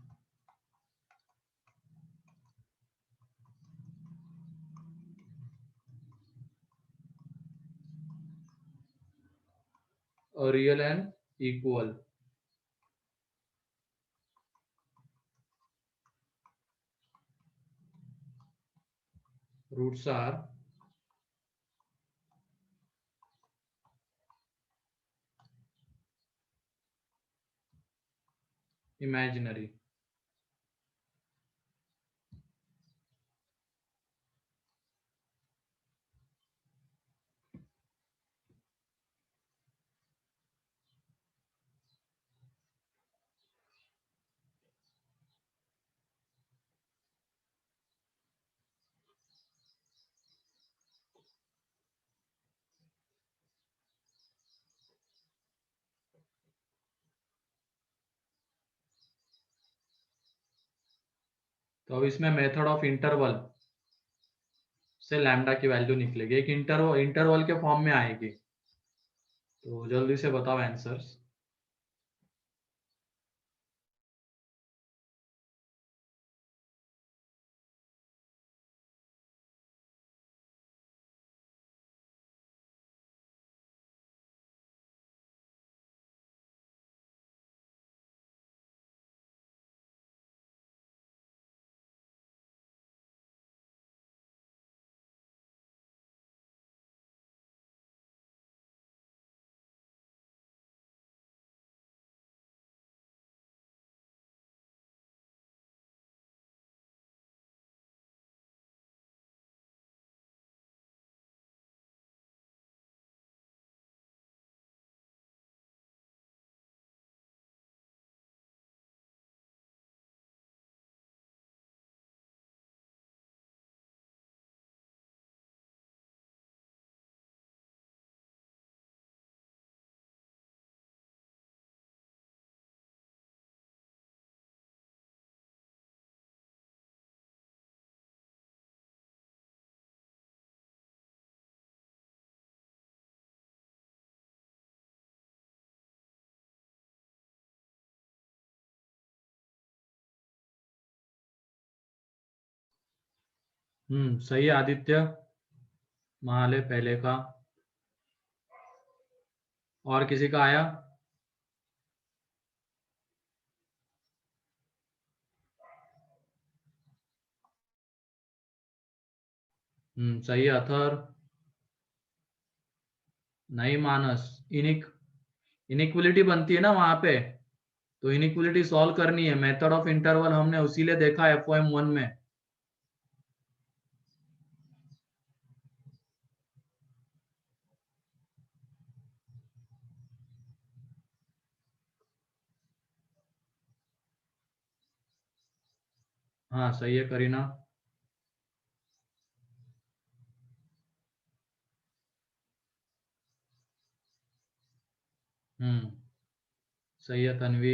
Real and equal. Roots are imaginary. तो अब इसमें मेथड ऑफ इंटरवल से लैम्डा की वैल्यू निकलेगी, एक इंटरवल के फॉर्म में आएगी। तो जल्दी से बताओ आंसर्स। सही है आदित्य, महाले पहले का। और किसी का आया? सही है अथर। नहीं मानस, इनइक्वलिटी बनती है ना वहां पे, तो इनइक्वलिटी सॉल्व करनी है। मेथड ऑफ इंटरवल हमने उसीलिए देखा FOM1 में। हाँ सही है करीना। सही है तन्वी।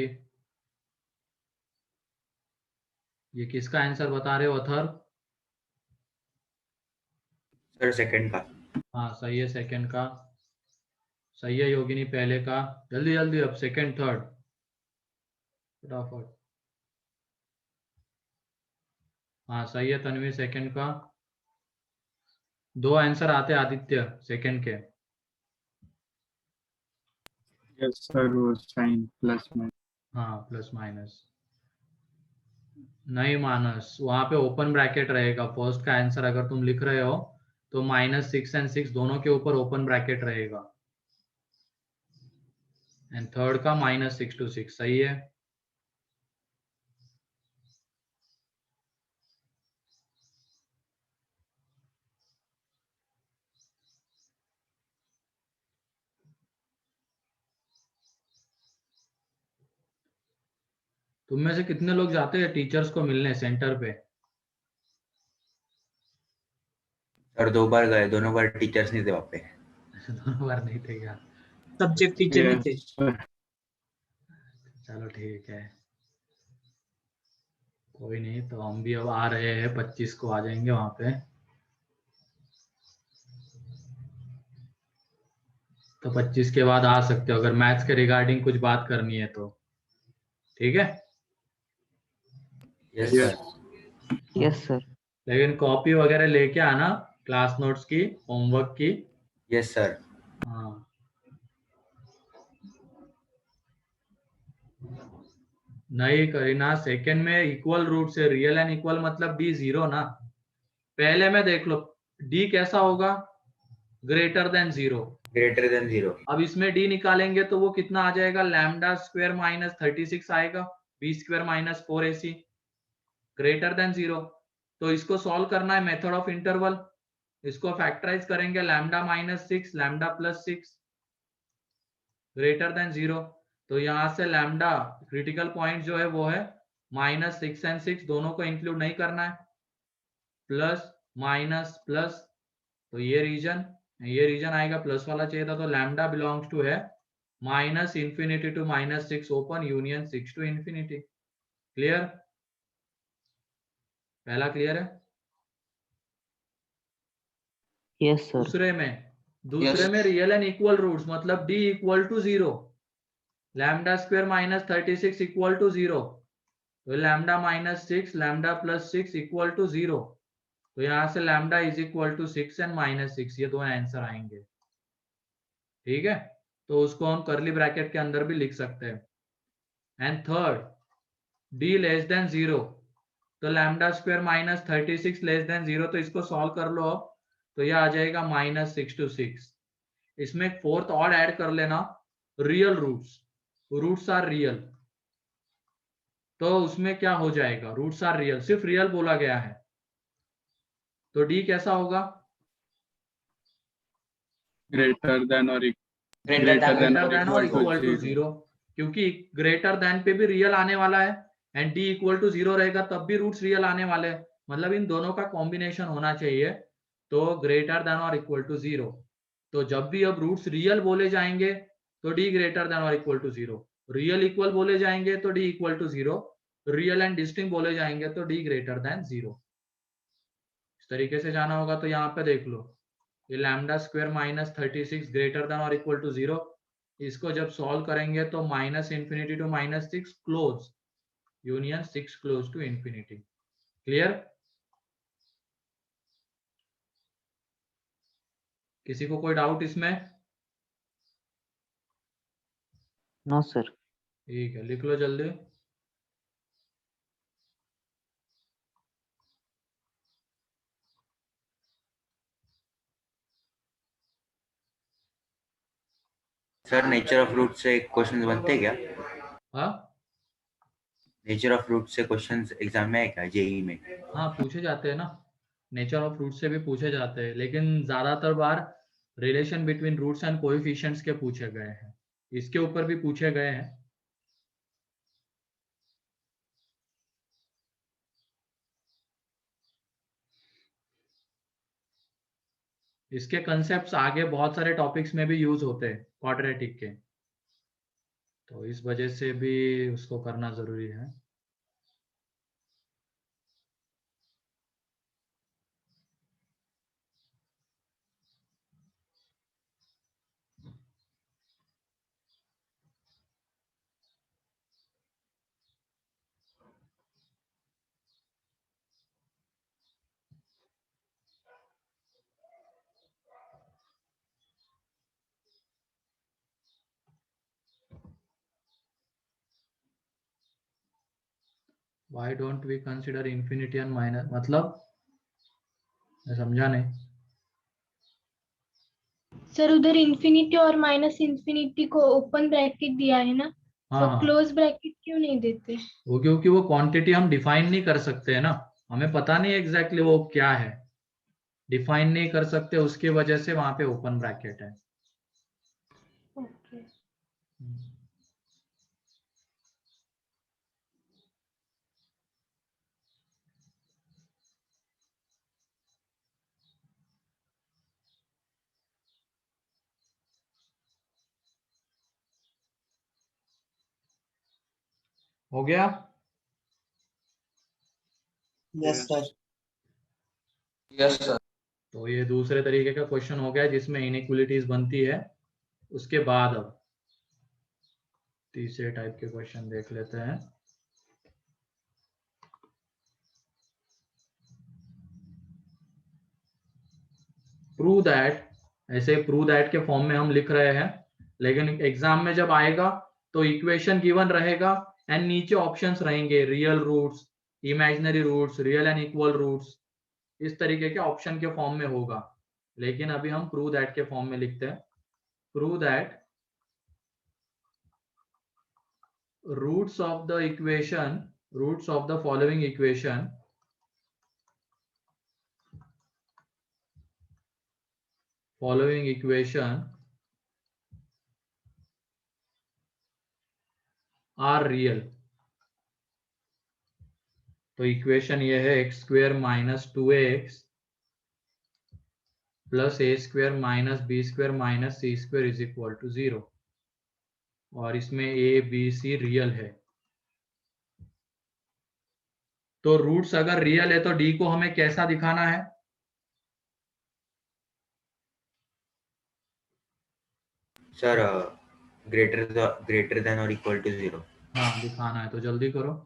ये किसका आंसर बता रहे हो अथर? सर सेकंड का। हाँ सही है सेकंड का। सही है योगिनी पहले का। जल्दी जल्दी अब सेकंड थर्ड फटाफट। हाँ सही है तन्वी सेकंड का। दो आंसर आते आदित्य सेकंड के। यस सर, वो साइन प्लस में। हाँ प्लस माइनस। नहीं मानस, वहां पे ओपन ब्रैकेट रहेगा। फर्स्ट का आंसर अगर तुम लिख रहे हो तो -6 और 6 दोनों के ऊपर ओपन ब्रैकेट रहेगा। एंड थर्ड का -6 to 6 सही है। तुम में से कितने लोग जाते हैं टीचर्स को मिलने सेंटर पे? सर 2 बार गए, दोनों बार टीचर्स नहीं थे वहाँ पे। दोनों बार नहीं थे क्या? सब्जेक्ट टीचर भी थे। Yes sir. चलो ठीक है, कोई नहीं। तो हम भी अब आ रहे हैं, 25 को आ जाएंगे वहां पे। तो 25 के बाद आ सकते हो अगर मैथ्स के रिगार्डिंग कुछ बात करनी है तो। ठीक है। Yes Yes. Sir. Yes sir. लेकिन कॉपी वगैरह लेके आना क्लास नोट्स की, होमवर्क की। Yes sir. हाँ नहीं करीना, सेकंड में इक्वल रूट से रियल एंड इक्वल मतलब डी 0 ना। पहले में देख लो डी कैसा होगा, ग्रेटर देन 0। Greater than 0। अब इसमें डी निकालेंगे तो वो कितना आ जाएगा, लैम्डा स्क्वायर -36 आएगा, B square -4ac, greater than 0। तो इसको सॉल्व करना है मेथड ऑफ इंटरवल। इसको फैक्टराइज करेंगे, लैम्डा -6 लैम्डा +6 ग्रेटर देन 0। तो यहाँ से लैम्डा क्रिटिकल पॉइंट जो है वो है -6 और 6 दोनों को इंक्लूड नहीं करना है, प्लस माइनस प्लस। तो ये रीजन आएगा, प्लस वाला चाहिए था। तो लैम्डा बिलोंग्स टू है -∞ to -6 open union 6 to ∞। Clear? पहला क्लियर है? Yes, sir. दूसरे में रियल एंड इक्वल रूट्स, मतलब d equal to 0, lambda square minus 36 equal to 0, तो lambda minus 6 lambda plus 6 equal to 0, तो यहां से lambda is equal to 6 and minus 6, ये दो आंसर आएंगे। ठीक है, तो उसको हम करली ब्रैकेट के अंदर भी लिख सकते हैं। And third, d less than 0, तो lambda square minus 36 less than 0, तो इसको सॉल्व कर लो अब, तो ये आ जाएगा माइनस 6 to 6। इसमें एक फोर्थ और ऐड कर लेना, रियल रूट्स आर रियल, तो उसमें क्या हो जाएगा, रूट्स आर रियल, सिर्फ रियल बोला गया है, तो d कैसा होगा? ग्रेटर देन और ग्रेटर देन और इक्वल टू 0, क्योंकि ग्रेटर देन पे भी रियल आने वाला है एंड d इक्वल टू 0 रहेगा तब भी रूट्स रियल आने वाले हैं, मतलब इन दोनों का कॉम्बिनेशन होना चाहिए, तो ग्रेटर देन और इक्वल टू 0। तो जब भी अब रूट्स रियल बोले जाएंगे तो d ग्रेटर देन और इक्वल टू 0, रियल इक्वल बोले जाएंगे तो d equal to 0, real and distinct बोले जाएंगे तो d ग्रेटर देन 0। इस तरीके से जाना होगा। तो यहाँ पे देख लो, ये lambda square minus 36 greater than और इक्वल टू 0, इसको जब सॉल्व करेंगे तो minus infinity to minus 6 close, union 6 close to infinity. Clear? किसी को कोई डाउट इसमें? No, sir. ठीक है, लिख लो जल्दी। सर नेचर ऑफ रूट से क्वेश्चंस बनते हैं क्या? हाँ नेचर ऑफ रूट से क्वेश्चंस एग्जाम में है क्या, जेई में? हाँ, पूछे जाते हैं ना, नेचर ऑफ रूट से भी पूछे जाते हैं, लेकिन ज्यादातर बार relation between roots and coefficients के पूछे गए हैं, इसके ऊपर भी पूछे गए हैं। इसके कंसेप्ट्स आगे बहुत सारे टॉपिक्स में भी यूज होते हैं क्वाड्रेटिक के, तो इस वजह से भी उसको करना जरूरी है। Why don't we consider infinity and minus, मतलब मैं समझा नहीं। सर उधर इंफिनिटी और माइनस इंफिनिटी को ओपन ब्रैकेट दिया है ना, हाँ तो हाँ, क्लोज ब्रैकेट क्यों नहीं देते? वो क्योंकि वो क्वांटिटी हम डिफाइन नहीं कर सकते है ना, हमें पता नहीं एग्जैक्टली वो क्या है, डिफाइन नहीं कर सकते, उसकी वजह से वहां पे ओपन ब्रैकेट है। ओके। हो गया? Yes sir. तो ये दूसरे तरीके का क्वेश्चन हो गया जिसमें इनइक्वालिटीज बनती है। उसके बाद अब तीसरे टाइप के क्वेश्चन देख लेते हैं। प्रूव दैट, ऐसे प्रूव दैट के फॉर्म में हम लिख रहे हैं, लेकिन एग्जाम में जब आएगा तो इक्वेशन गिवन रहेगा एंड नीचे ऑप्शंस रहेंगे, real roots, imaginary roots, real and equal roots, इस तरीके के ऑप्शन के फॉर्म में होगा। लेकिन अभी हम प्रूव दैट के फॉर्म में लिखते हैं। Prove that roots of the equation, roots of the following equation are real. तो इक्वेशन ये है x square minus 2x plus a square minus b square minus c square is equal to 0, और इसमें ए b c real है। तो roots अगर real है तो डी को हमें कैसा दिखाना है? सर ग्रेटर देन और इक्वल टू 0। हाँ दिखाना है, तो जल्दी करो।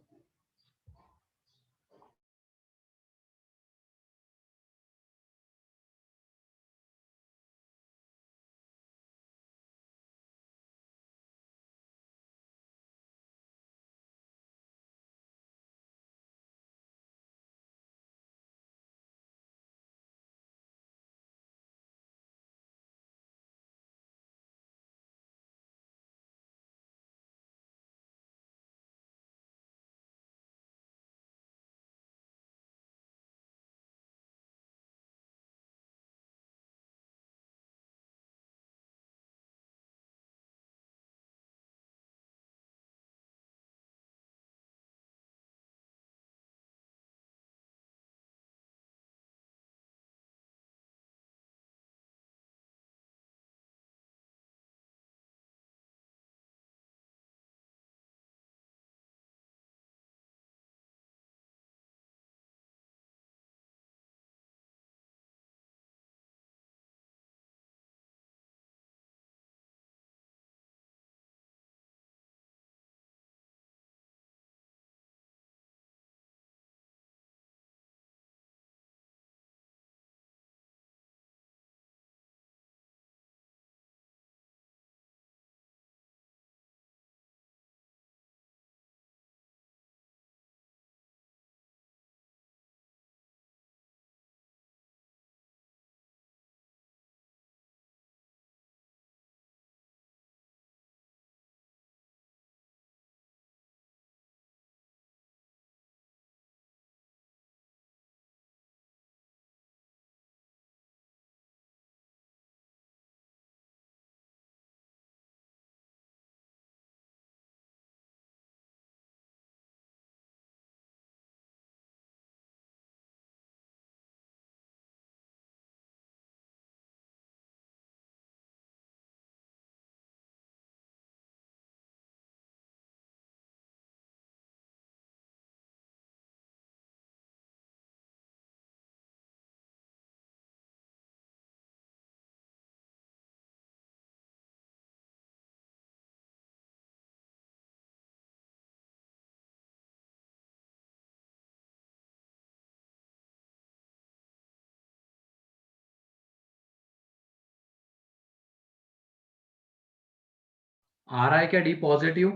आ रहा है क्या D positive?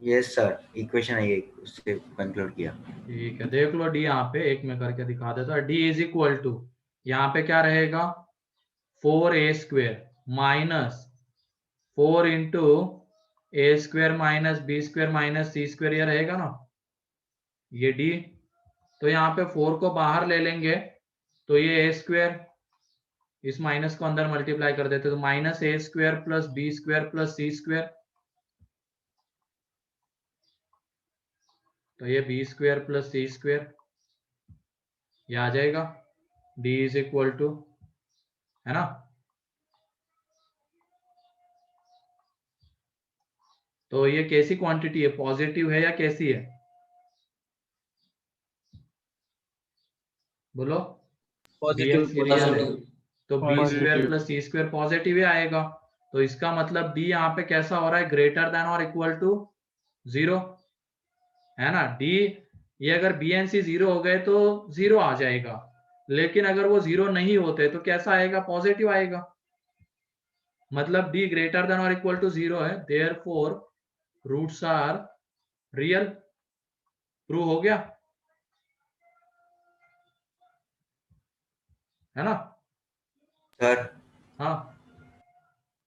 Yes sir, equation आई है, उससे कंक्लूड किया। ठीक है, देख लो डी यहाँ पे एक में करके दिखा देता है। डी इज इक्वल टू, यहाँ पे क्या रहेगा, 4a² minus 4 into a² minus b² minus c², ये रहेगा ना, ये डी। तो यहाँ पे 4 को बाहर ले लेंगे तो ये a², इस माइनस को अंदर मल्टीप्लाई कर देते तो minus a² plus b² plus c², तो ये b² प्लस c², ये आ जाएगा। d इज इक्वल टू, है ना। तो ये कैसी क्वांटिटी है, पॉजिटिव है या कैसी है, बोलो। पॉजिटिव BNC रियल है, तो b² Positive. Plus c² positive ही आएगा। तो इसका मतलब d यहाँ पे कैसा हो रहा है, ग्रेटर देन और इक्वल टू 0, है ना। d, ये अगर BNC 0 हो गए तो 0 आ जाएगा, लेकिन अगर वो 0 नहीं होते तो कैसा आएगा, पॉजिटिव आएगा। मतलब d ग्रेटर देन और इक्वल टू 0 है, therefore roots are real. Prove हो गया, है ना। सर हाँ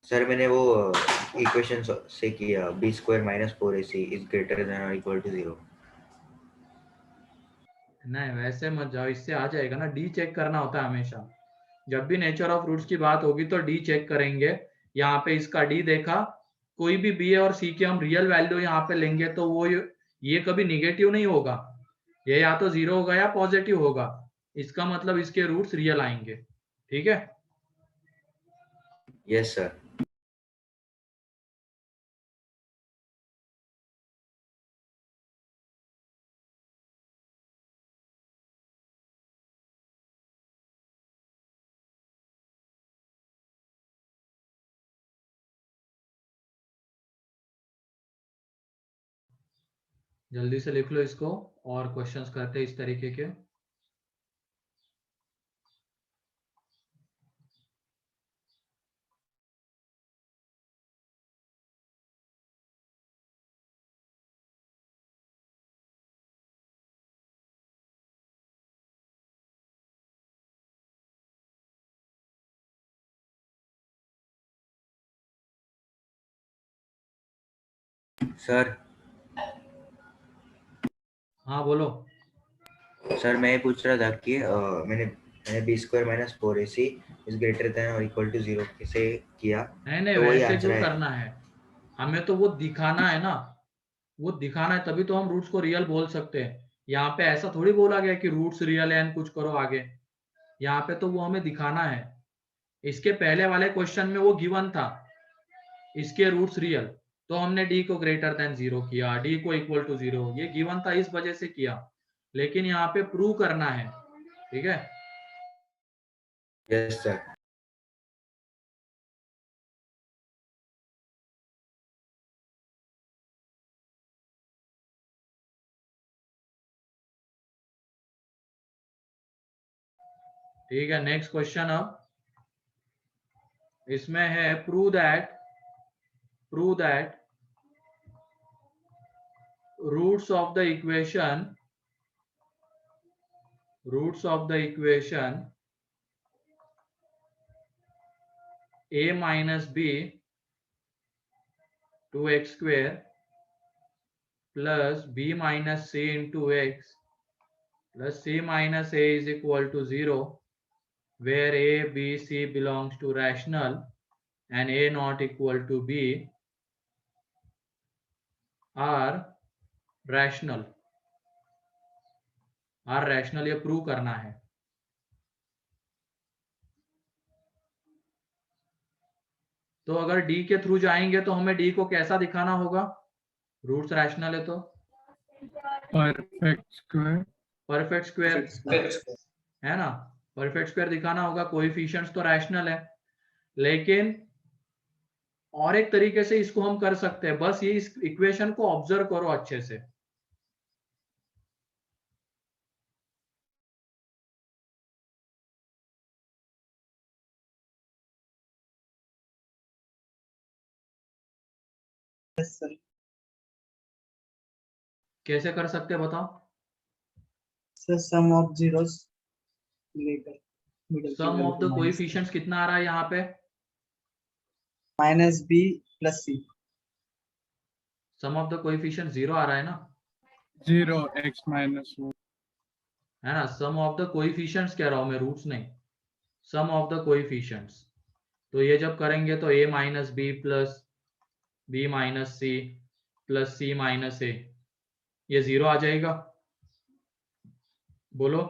सर मैंने वो इक्वेशन से किया, b² minus 4ac is greater than और इक्वल टू 0। नहीं वैसे मत जाओ, इससे आ जाएगा ना, डी चेक करना होता है हमेशा। जब भी नेचर ऑफ रूट्स की बात होगी तो डी चेक करेंगे। यहाँ पे इसका डी देखा, कोई भी बी और सी की हम रियल वैल्यू यहाँ पे लेंगे तो वो ये कभी निगेटिव नहीं होगा, ये या तो 0 होगा या पॉजिटिव होगा, इसका मतलब इसके रूट्स रियल आएंगे। ठीक है। Yes sir. जल्दी से लिख लो इसको और क्वेश्चंस करते हैं इस तरीके के। सर हाँ बोलो। सर मैं ये पूछ रहा था कि मैंने b square minus 4ac is greater than और इक्वल टू 0 कैसे किया? नहीं तो वही वैसे आंसर क्यों है। करना है, हमें तो वो दिखाना है ना, वो दिखाना है तभी तो हम रूट्स को रियल बोल सकते हैं। यहाँ पे ऐसा थोड़ी बोला गया कि रूट्स रियल है एंड कुछ करो आगे, यहाँ पे तो वो हमें दिखाना है। इसके पहले वाले क्वेश्चन में वो गिवन था इसके रूट्स रियल, तो हमने डी को ग्रेटर देन 0 किया, डी को इक्वल टू 0, ये गिवन था इस वजह से किया। लेकिन यहाँ पे प्रूव करना है, ठीक है। Yes sir. ठीक है, नेक्स्ट क्वेश्चन। अब इसमें है prove that roots of the equation a minus b 2x square plus b minus c into x plus c minus a is equal to 0, where a, b, c belongs to rational and a not equal to b are rational ये prove करना है। तो अगर d के through जाएंगे तो हमें d को कैसा दिखाना होगा? रूट्स रैशनल है तो परफेक्ट स्क्वायर है ना, परफेक्ट स्क्वायर दिखाना होगा। कोएफिशिएंट्स तो रैशनल है, लेकिन और एक तरीके से इसको हम कर सकते हैं, बस ये इस इक्वेशन को ऑब्जर्व करो अच्छे से। Yes sir. कैसे कर सकते हैं बताओ? सर सम ऑफ जीरोस लेकर middle sum of the coefficients कितना आ रहा है यहाँ पे? Minus B plus c. Sum of the coefficient 0 आ रहा है ना, 0 x minus 1 है ना। सम ऑफ द कोएफिशिएंट्स कह रहा हूं मैं, रूट्स नहीं, सम ऑफ द कोएफिशिएंट्स। तो ये जब करेंगे तो a minus B plus B minus C plus C minus A, ये 0 आ जाएगा। बोलो।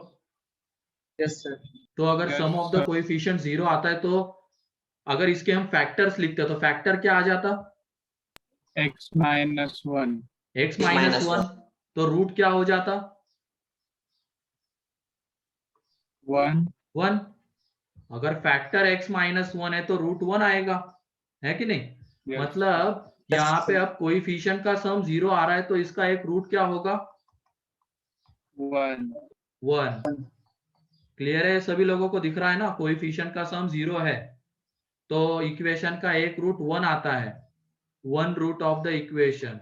Yes sir. तो अगर Yes, sum of the sir. Coefficient 0 आता है तो अगर इसके हम फैक्टर्स लिखते तो फैक्टर क्या आ जाता? x minus 1 x minus 1। तो रूट क्या हो जाता? 1 1। अगर फैक्टर x माइनस 1 है तो रूट 1 आएगा, है कि नहीं? Yes. मतलब यहाँ पे अब कोएफिशिएंट का सम 0 आ रहा है तो इसका एक रूट क्या होगा? 1। क्लियर है? सभी लोगों को दिख रहा है ना, कोएफिशिएंट का सम 0 है तो इक्वेशन का एक रूट 1 आता है। 1 root of the equation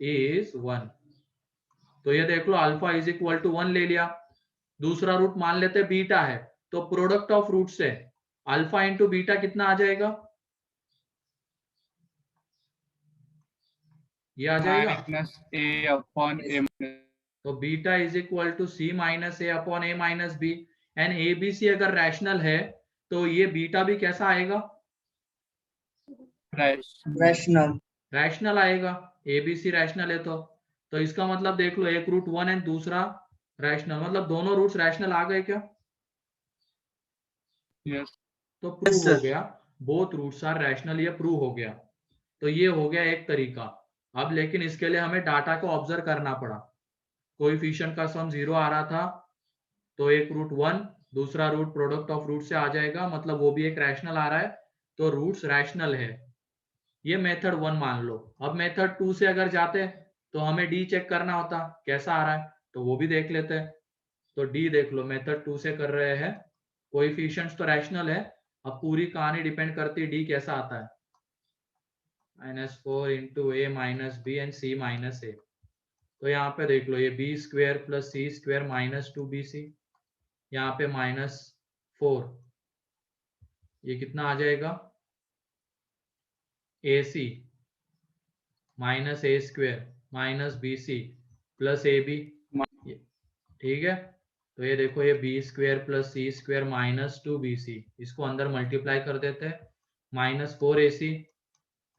is 1। तो ये देख लो, अल्फा इज इक्वल टू 1 ले लिया। दूसरा रूट मान लेते बीटा है, तो प्रोडक्ट ऑफ रूट से अल्फा इंटू बीटा कितना आ जाएगा? ये आ जाएगा। minus a upon a minus तो beta is equal to c minus a upon a minus B, and a b c अगर रैशनल है तो ये बीटा भी कैसा आएगा? रैशनल रैशनल आएगा। ए बी सी रैशनल है तो इसका मतलब देख लो, एक रूट 1 एंड दूसरा रैशनल, मतलब दोनों रूट्स रैशनल आ गए क्या? Yes. तो प्रूव Yes, हो sir. गया, बोथ रूट्स आर रैशनल, ये प्रूव हो गया। तो ये हो गया एक तरीका। अब लेकिन इसके लिए हमें डाटा को ऑब्जर्व करना पड़ा। कोएफिशिएंट का सम 0 आ रहा था तो एक रूट 1, दूसरा रूट प्रोडक्ट ऑफ रूट से आ जाएगा, मतलब वो भी एक रैशनल आ रहा है, तो रूट्स रैशनल है। ये मेथड 1 मान लो। अब मेथड 2 से अगर जाते तो हमें डी चेक करना होता कैसा आ रहा है, तो वो भी देख लेते हैं। तो डी देख लो, मेथड 2 से कर रहे हैं, कोएफिशिएंट्स तो रैशनल है। अब पूरी कहानी डिपेंड करती है डी कैसा आता है, -4 into A minus B and C minus A. तो यहाँ पे देख लो, ये B square plus C square minus 2bc, यहाँ पे -4, ये कितना आ जाएगा, A C minus A square minus B C plus A B, ठीक है। तो ये देखो, ये B square plus C square minus 2bc, इसको अंदर मल्टीप्लाई कर देते हैं, -4ac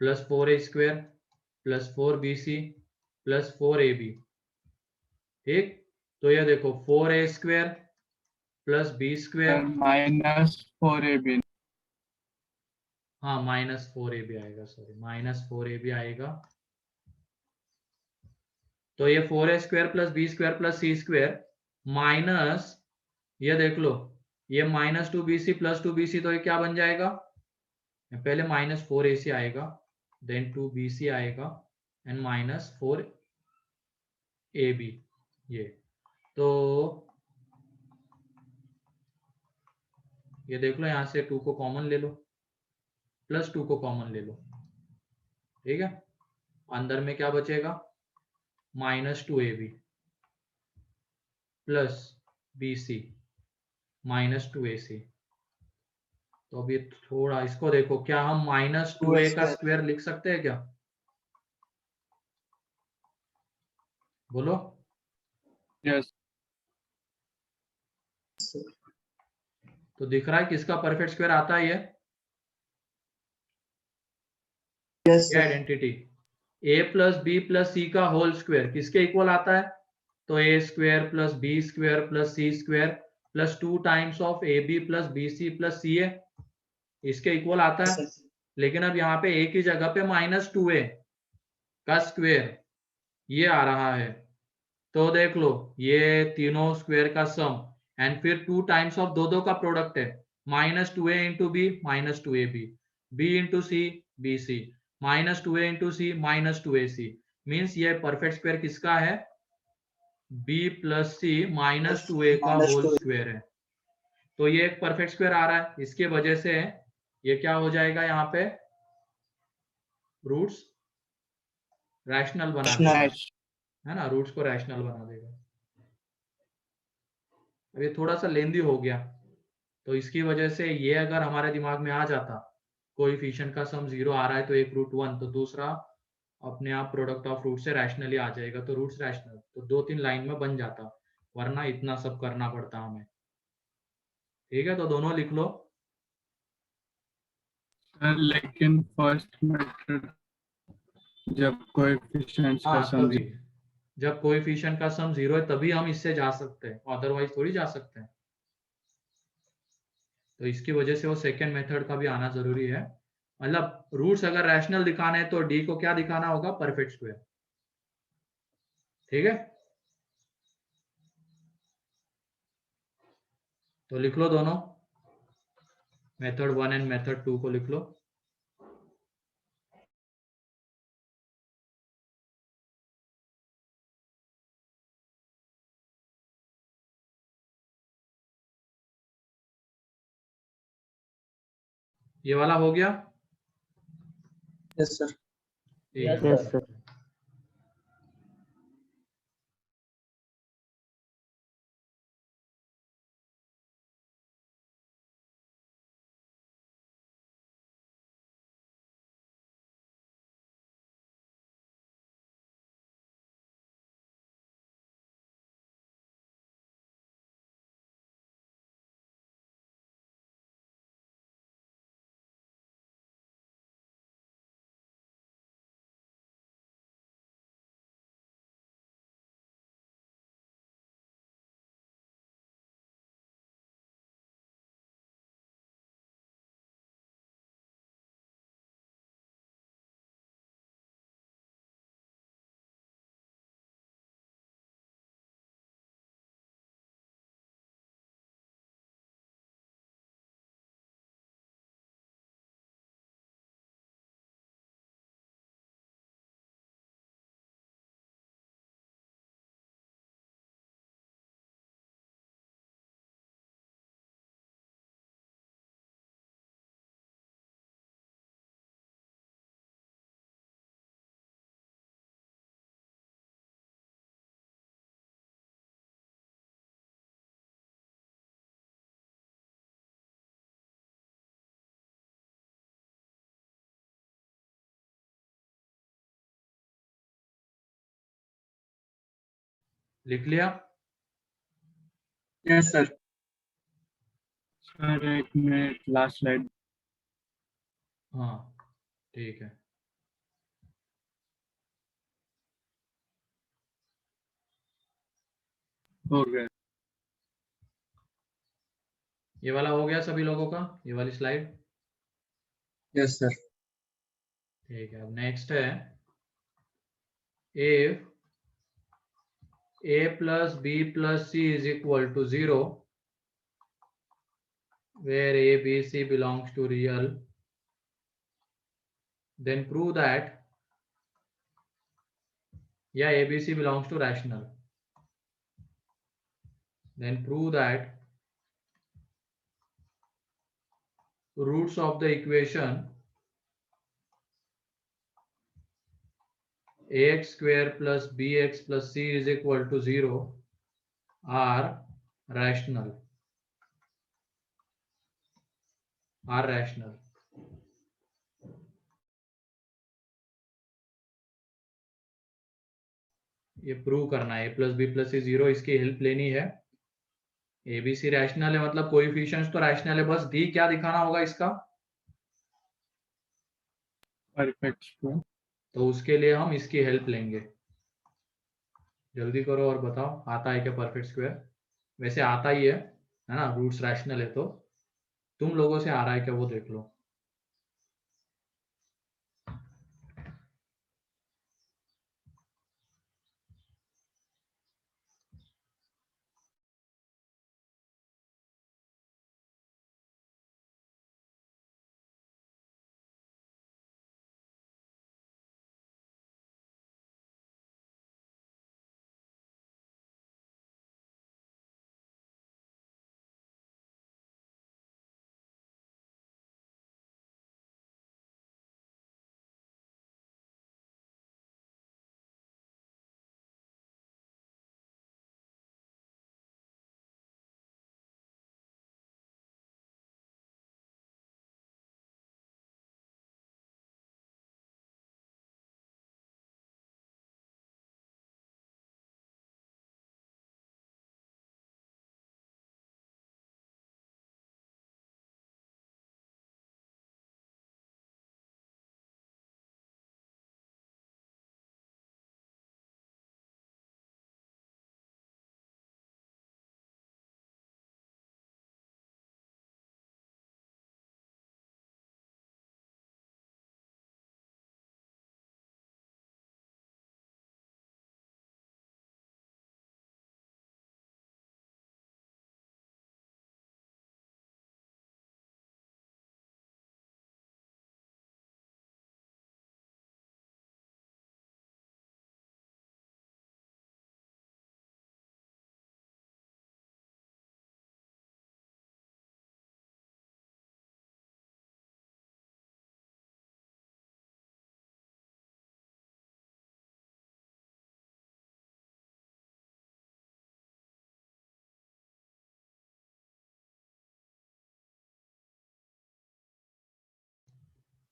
plus 4a square plus 4bc plus 4ab, ठीक। तो ये देखो 4a square plus B square, -4ab, हाँ -4ab आएगा, सॉरी -4ab आएगा। तो ये 4a square plus B square plus C square minus, ये देख लो, ये -2bc प्लस 2bc, तो ये क्या बन जाएगा, पहले -4ac आएगा, देन 2bc आएगा एंड -4ab, ये तो ये देख लो, यहां से 2 को कॉमन ले लो, प्लस 2 को कॉमन ले लो, ठीक है। अंदर में क्या बचेगा, -2ab प्लस bc -2ac। तो अभी थोड़ा इसको देखो, क्या हम -2a का स्क्वायर लिख सकते हैं क्या, बोलो। yes, तो दिख रहा है किसका परफेक्ट स्क्वायर आता है, ये Yes, ये sir. Identity a plus B plus C का होल स्क्वायर किसके इक्वल आता है, तो A square plus B square plus C square plus 2 times of A B plus B C plus C A, इसके इक्वल आता Yes, है। sir. लेकिन अब यहाँ पे ए की जगह पे -2a का स्क्वायर ये आ रहा है, तो देख लो, ये तीनों स्क्वायर का सम एंड फिर 2 टाइम्स ऑफ दो का प्रोडक्ट है, -2a into B -2ab, b into C B C, -2a into C -2ac, means ये परफेक्ट स्क्वायर किसका है, b प्लस सी -2a का Minus होल 2a. स्क्वायर है। तो ये एक परफेक्ट स्क्वायर आ रहा है, इसके वजह से ये क्या हो जाएगा, यहाँ पे रूट्स रैशनल बना देगा, है ना, रूट्स को रैशनल बना देगा। अब ये थोड़ा सा लेंदी हो गया, तो इसकी वजह से ये अगर हमारे दिमाग में आ जाता, कोएफिशिएंट का सम 0 आ रहा है तो एक रूट 1, तो दूसरा अपने आप प्रोडक्ट ऑफ रूट से रैशनली आ जाएगा, तो रूट्स रैशनल, तो 2-3 लाइन में बन जाता, वरना इतना सब करना पड़ता हमें, ठीक है। तो दोनों लिख लो, sir, लेकिन फर्स्ट मेथड जब कोएफिशिएंट्स का हाँ सम तभी, जब कोएफिशिएंट का सम 0 है तभी हम इससे जा सकते हैं, अदरवाइज थोड़ी जा सकते हैं। तो इसकी वजह से वो सेकेंड मेथड का भी आना जरूरी है, मतलब रूट्स अगर रैशनल दिखाने हैं तो डी को क्या दिखाना होगा, परफेक्ट स्क्वायर, ठीक है। तो लिख लो दोनों, मेथड 1 एंड मेथड 2 को लिख लो। ये वाला हो गया, Yes, sir. ठीक है। Yes, sir. लिख लिया? Yes sir. सर एक मिनट, लास्ट स्लाइड। हाँ ठीक है। हो गया। ये वाला हो गया सभी लोगों का, ये वाली स्लाइड? Yes sir. ठीक है। अब नेक्स्ट है, if a plus b plus c is equal to 0 where a b c belongs to real, then prove that, yeah, a b c belongs to rational, then prove that roots of the equation ax square plus bx plus c is equal to 0 are rational. ये prove करना है। a plus B plus सी 0, इसकी help लेनी है। ए b सी rational है, मतलब coefficients तो rational है, बस डी क्या दिखाना होगा इसका? Perfect square. तो उसके लिए हम इसकी हेल्प लेंगे। जल्दी करो और बताओ, आता है क्या परफेक्ट स्क्वायर? वैसे आता ही है ना, रूट्स रैशनल है, तो तुम लोगों से आ रहा है क्या वो देख लो।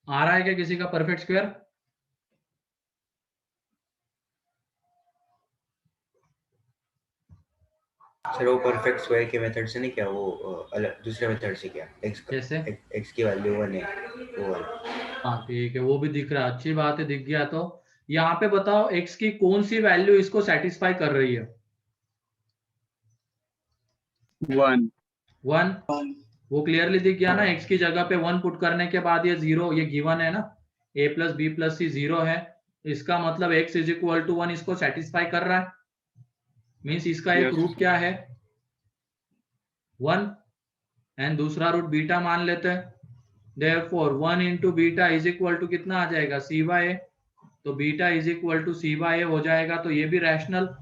आ रहा है क्या किसी का परफेक्ट स्क्वायर? सर वो परफेक्ट स्क्वायर के मेथड से नहीं किया, वो अलग दूसरे मेथड से किया। कैसे? एक्स की वैल्यू 1 है वो वाला। हाँ ठीक है, वो भी दिख रहा है, अच्छी बात है, दिख गया। तो यहाँ पे बताओ x की कौन सी वैल्यू इसको सेटिस्फाई कर रही है? 1। 1। वो क्लियरली दिख गया ना, x की जगह पे 1 पुट करने के बाद ये 0, ये गिवन है ना, a प्लस बी प्लस सी 0 है, इसका मतलब x इज इक्वल टू 1 इसको सेटिस्फाई कर रहा है। मीन्स इसका एक Yes. रूट क्या है? 1, एंड दूसरा रूट बीटा मान लेते हैं। Therefore 1 into beta is equal to कितना आ जाएगा? c by A. तो beta is equal to c by A हो जाएगा, तो ये भी रैशनल।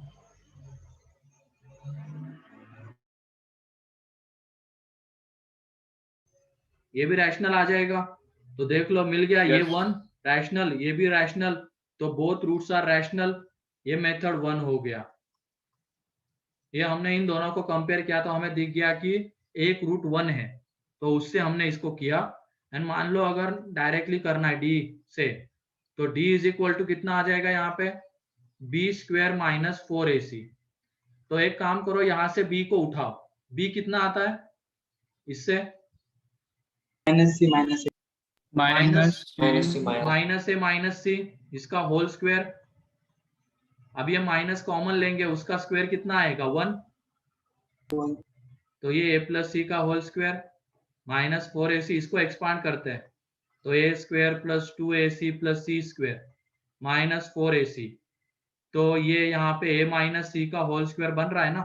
ये भी रैशनल आ जाएगा। तो देख लो, मिल गया। ये Yes. 1 रैशनल, ये भी रैशनल, तो बोथ रूट्स आर रैशनल। ये मेथड 1 हो गया। ये हमने इन दोनों को कंपेयर किया तो हमें दिख गया कि एक रूट 1 है, तो उससे हमने इसको किया। एंड मान लो अगर डायरेक्टली करना है डी से, तो डी इज इक्वल टू कितना आ जाएगा यहाँ पे? B square minus 4ac। तो एक काम करो, यहां से b को उठाओ। b कितना आता है इससे? माइनस सी माइनस माइनस ए माइनस सी, इसका होल स्क्वायर। अब ये माइनस कॉमन लेंगे, उसका स्क्वायर कितना आएगा? 1। तो ये a प्लस सी का होल स्क्वायर माइनस 4ac, इसको एक्सपांड करते हैं तो a square plus 2ac plus C square minus 4ac। तो ये यहाँ पे a माइनस सी का होल स्क्वायर बन रहा है ना,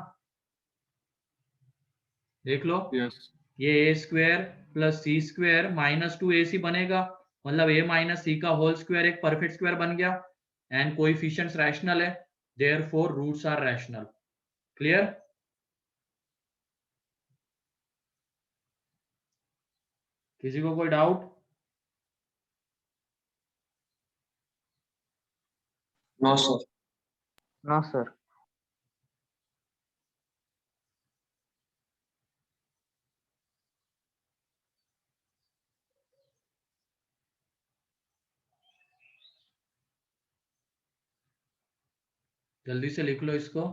देख लो। Yes. ये a square plus C square minus 2ac बनेगा, मतलब a माइनस सी का होल स्क्वायर एक परफेक्ट स्क्वायर बन गया। एंड कोएफिशिएंट्स रैशनल है, therefore roots are rational. Clear? किसी को कोई doubt? No sir. No, sir. जल्दी से लिख लो इसको।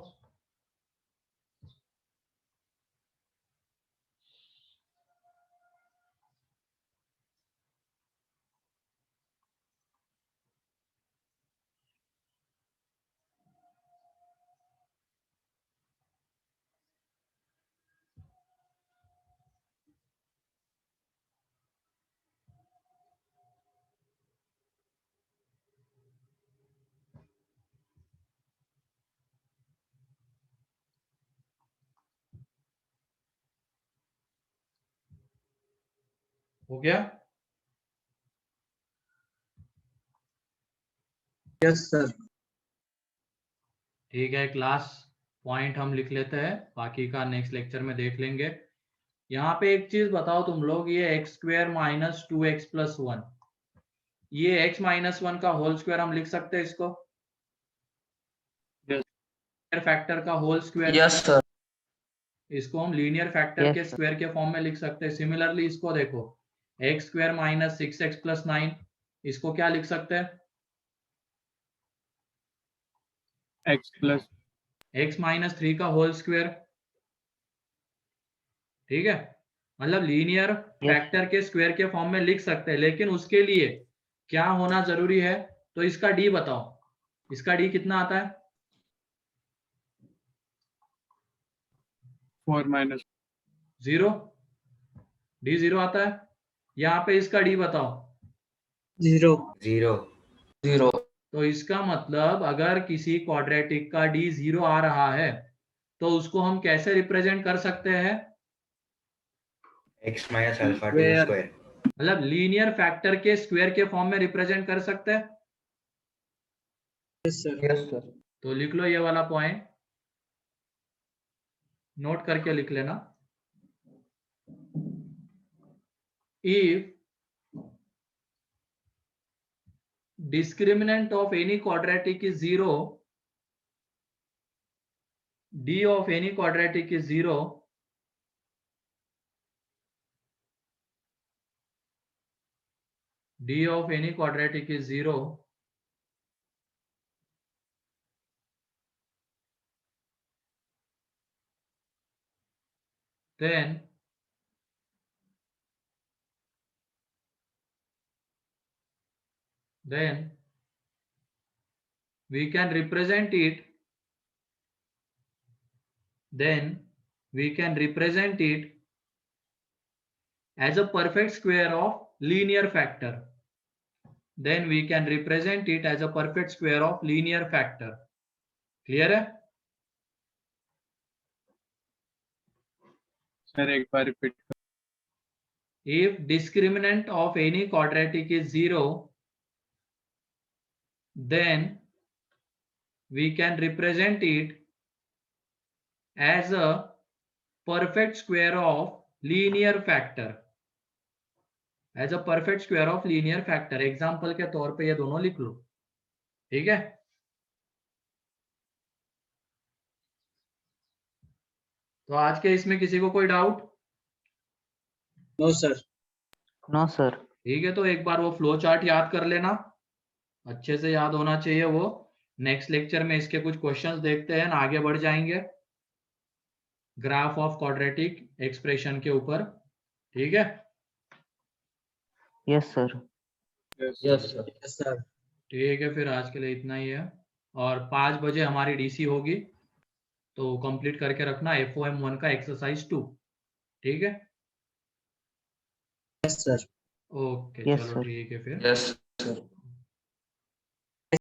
हो गया? Yes sir. ठीक है, क्लास पॉइंट हम लिख लेते हैं, बाकी का नेक्स्ट लेक्चर में देख लेंगे। यहाँ पे एक चीज बताओ तुम लोग, ये x square minus 2x plus 1, ये x माइनस 1 का होल स्क्वायर हम लिख सकते हैं इसको? Yes. फैक्टर का होल स्क्वायर। Yes sir. इसको हम लीनियर फैक्टर Yes, के sir. स्क्वायर के फॉर्म में लिख सकते हैं। सिमिलरली इसको देखो, x square minus 6x plus 9, इसको क्या लिख सकते हैं? X plus x माइनस 3 का होल स्क्वायर। ठीक है, मतलब लीनियर फैक्टर के स्क्वायर के फॉर्म में लिख सकते हैं, लेकिन उसके लिए क्या होना जरूरी है? तो इसका d बताओ, इसका d कितना आता है? 4 minus 0, d 0 आता है। यहाँ पे इसका d बताओ। 0 0 0। तो इसका मतलब अगर किसी क्वाड्रेटिक का d 0 आ रहा है तो उसको हम कैसे रिप्रेजेंट कर सकते हैं? x minus alpha to Square. square. मतलब लीनियर फैक्टर के स्क्वायर के फॉर्म में रिप्रेजेंट कर सकते हैं। Yes sir. Yes sir. तो लिख लो ये वाला पॉइंट, नोट करके लिख लेना। If discriminant of any quadratic is 0, d of any quadratic is 0, d of any quadratic is 0, then we can represent it, as a perfect square of linear factor. Then we can represent it as a perfect square of linear factor. Clear है? Sir एक बार repeat. If discriminant of any quadratic is 0, then we can represent it as a perfect square of linear factor. As a perfect square of linear factor. Example के तौर पे ये दोनों लिख लो, ठीक है? तो आज के इसमें किसी को कोई doubt? No sir. No, sir. ठीक है, तो एक बार वो फ्लो चार्ट याद कर लेना, अच्छे से याद होना चाहिए वो। नेक्स्ट लेक्चर में इसके कुछ क्वेश्चंस देखते हैं, आगे बढ़ जाएंगे। ग्राफ ऑफ क्वाड्रेटिक एक्सप्रेशन के ऊपर, ठीक है। Yes sir. Yes sir. ठीक है, फिर आज के लिए इतना ही है, और 5 बजे हमारी डीसी होगी, तो कंप्लीट करके रखना FOM1 का एक्सरसाइज 2, ठीक है। Yes sir. ओके Yes, चलो sir. ठीक है फिर। Yes sir.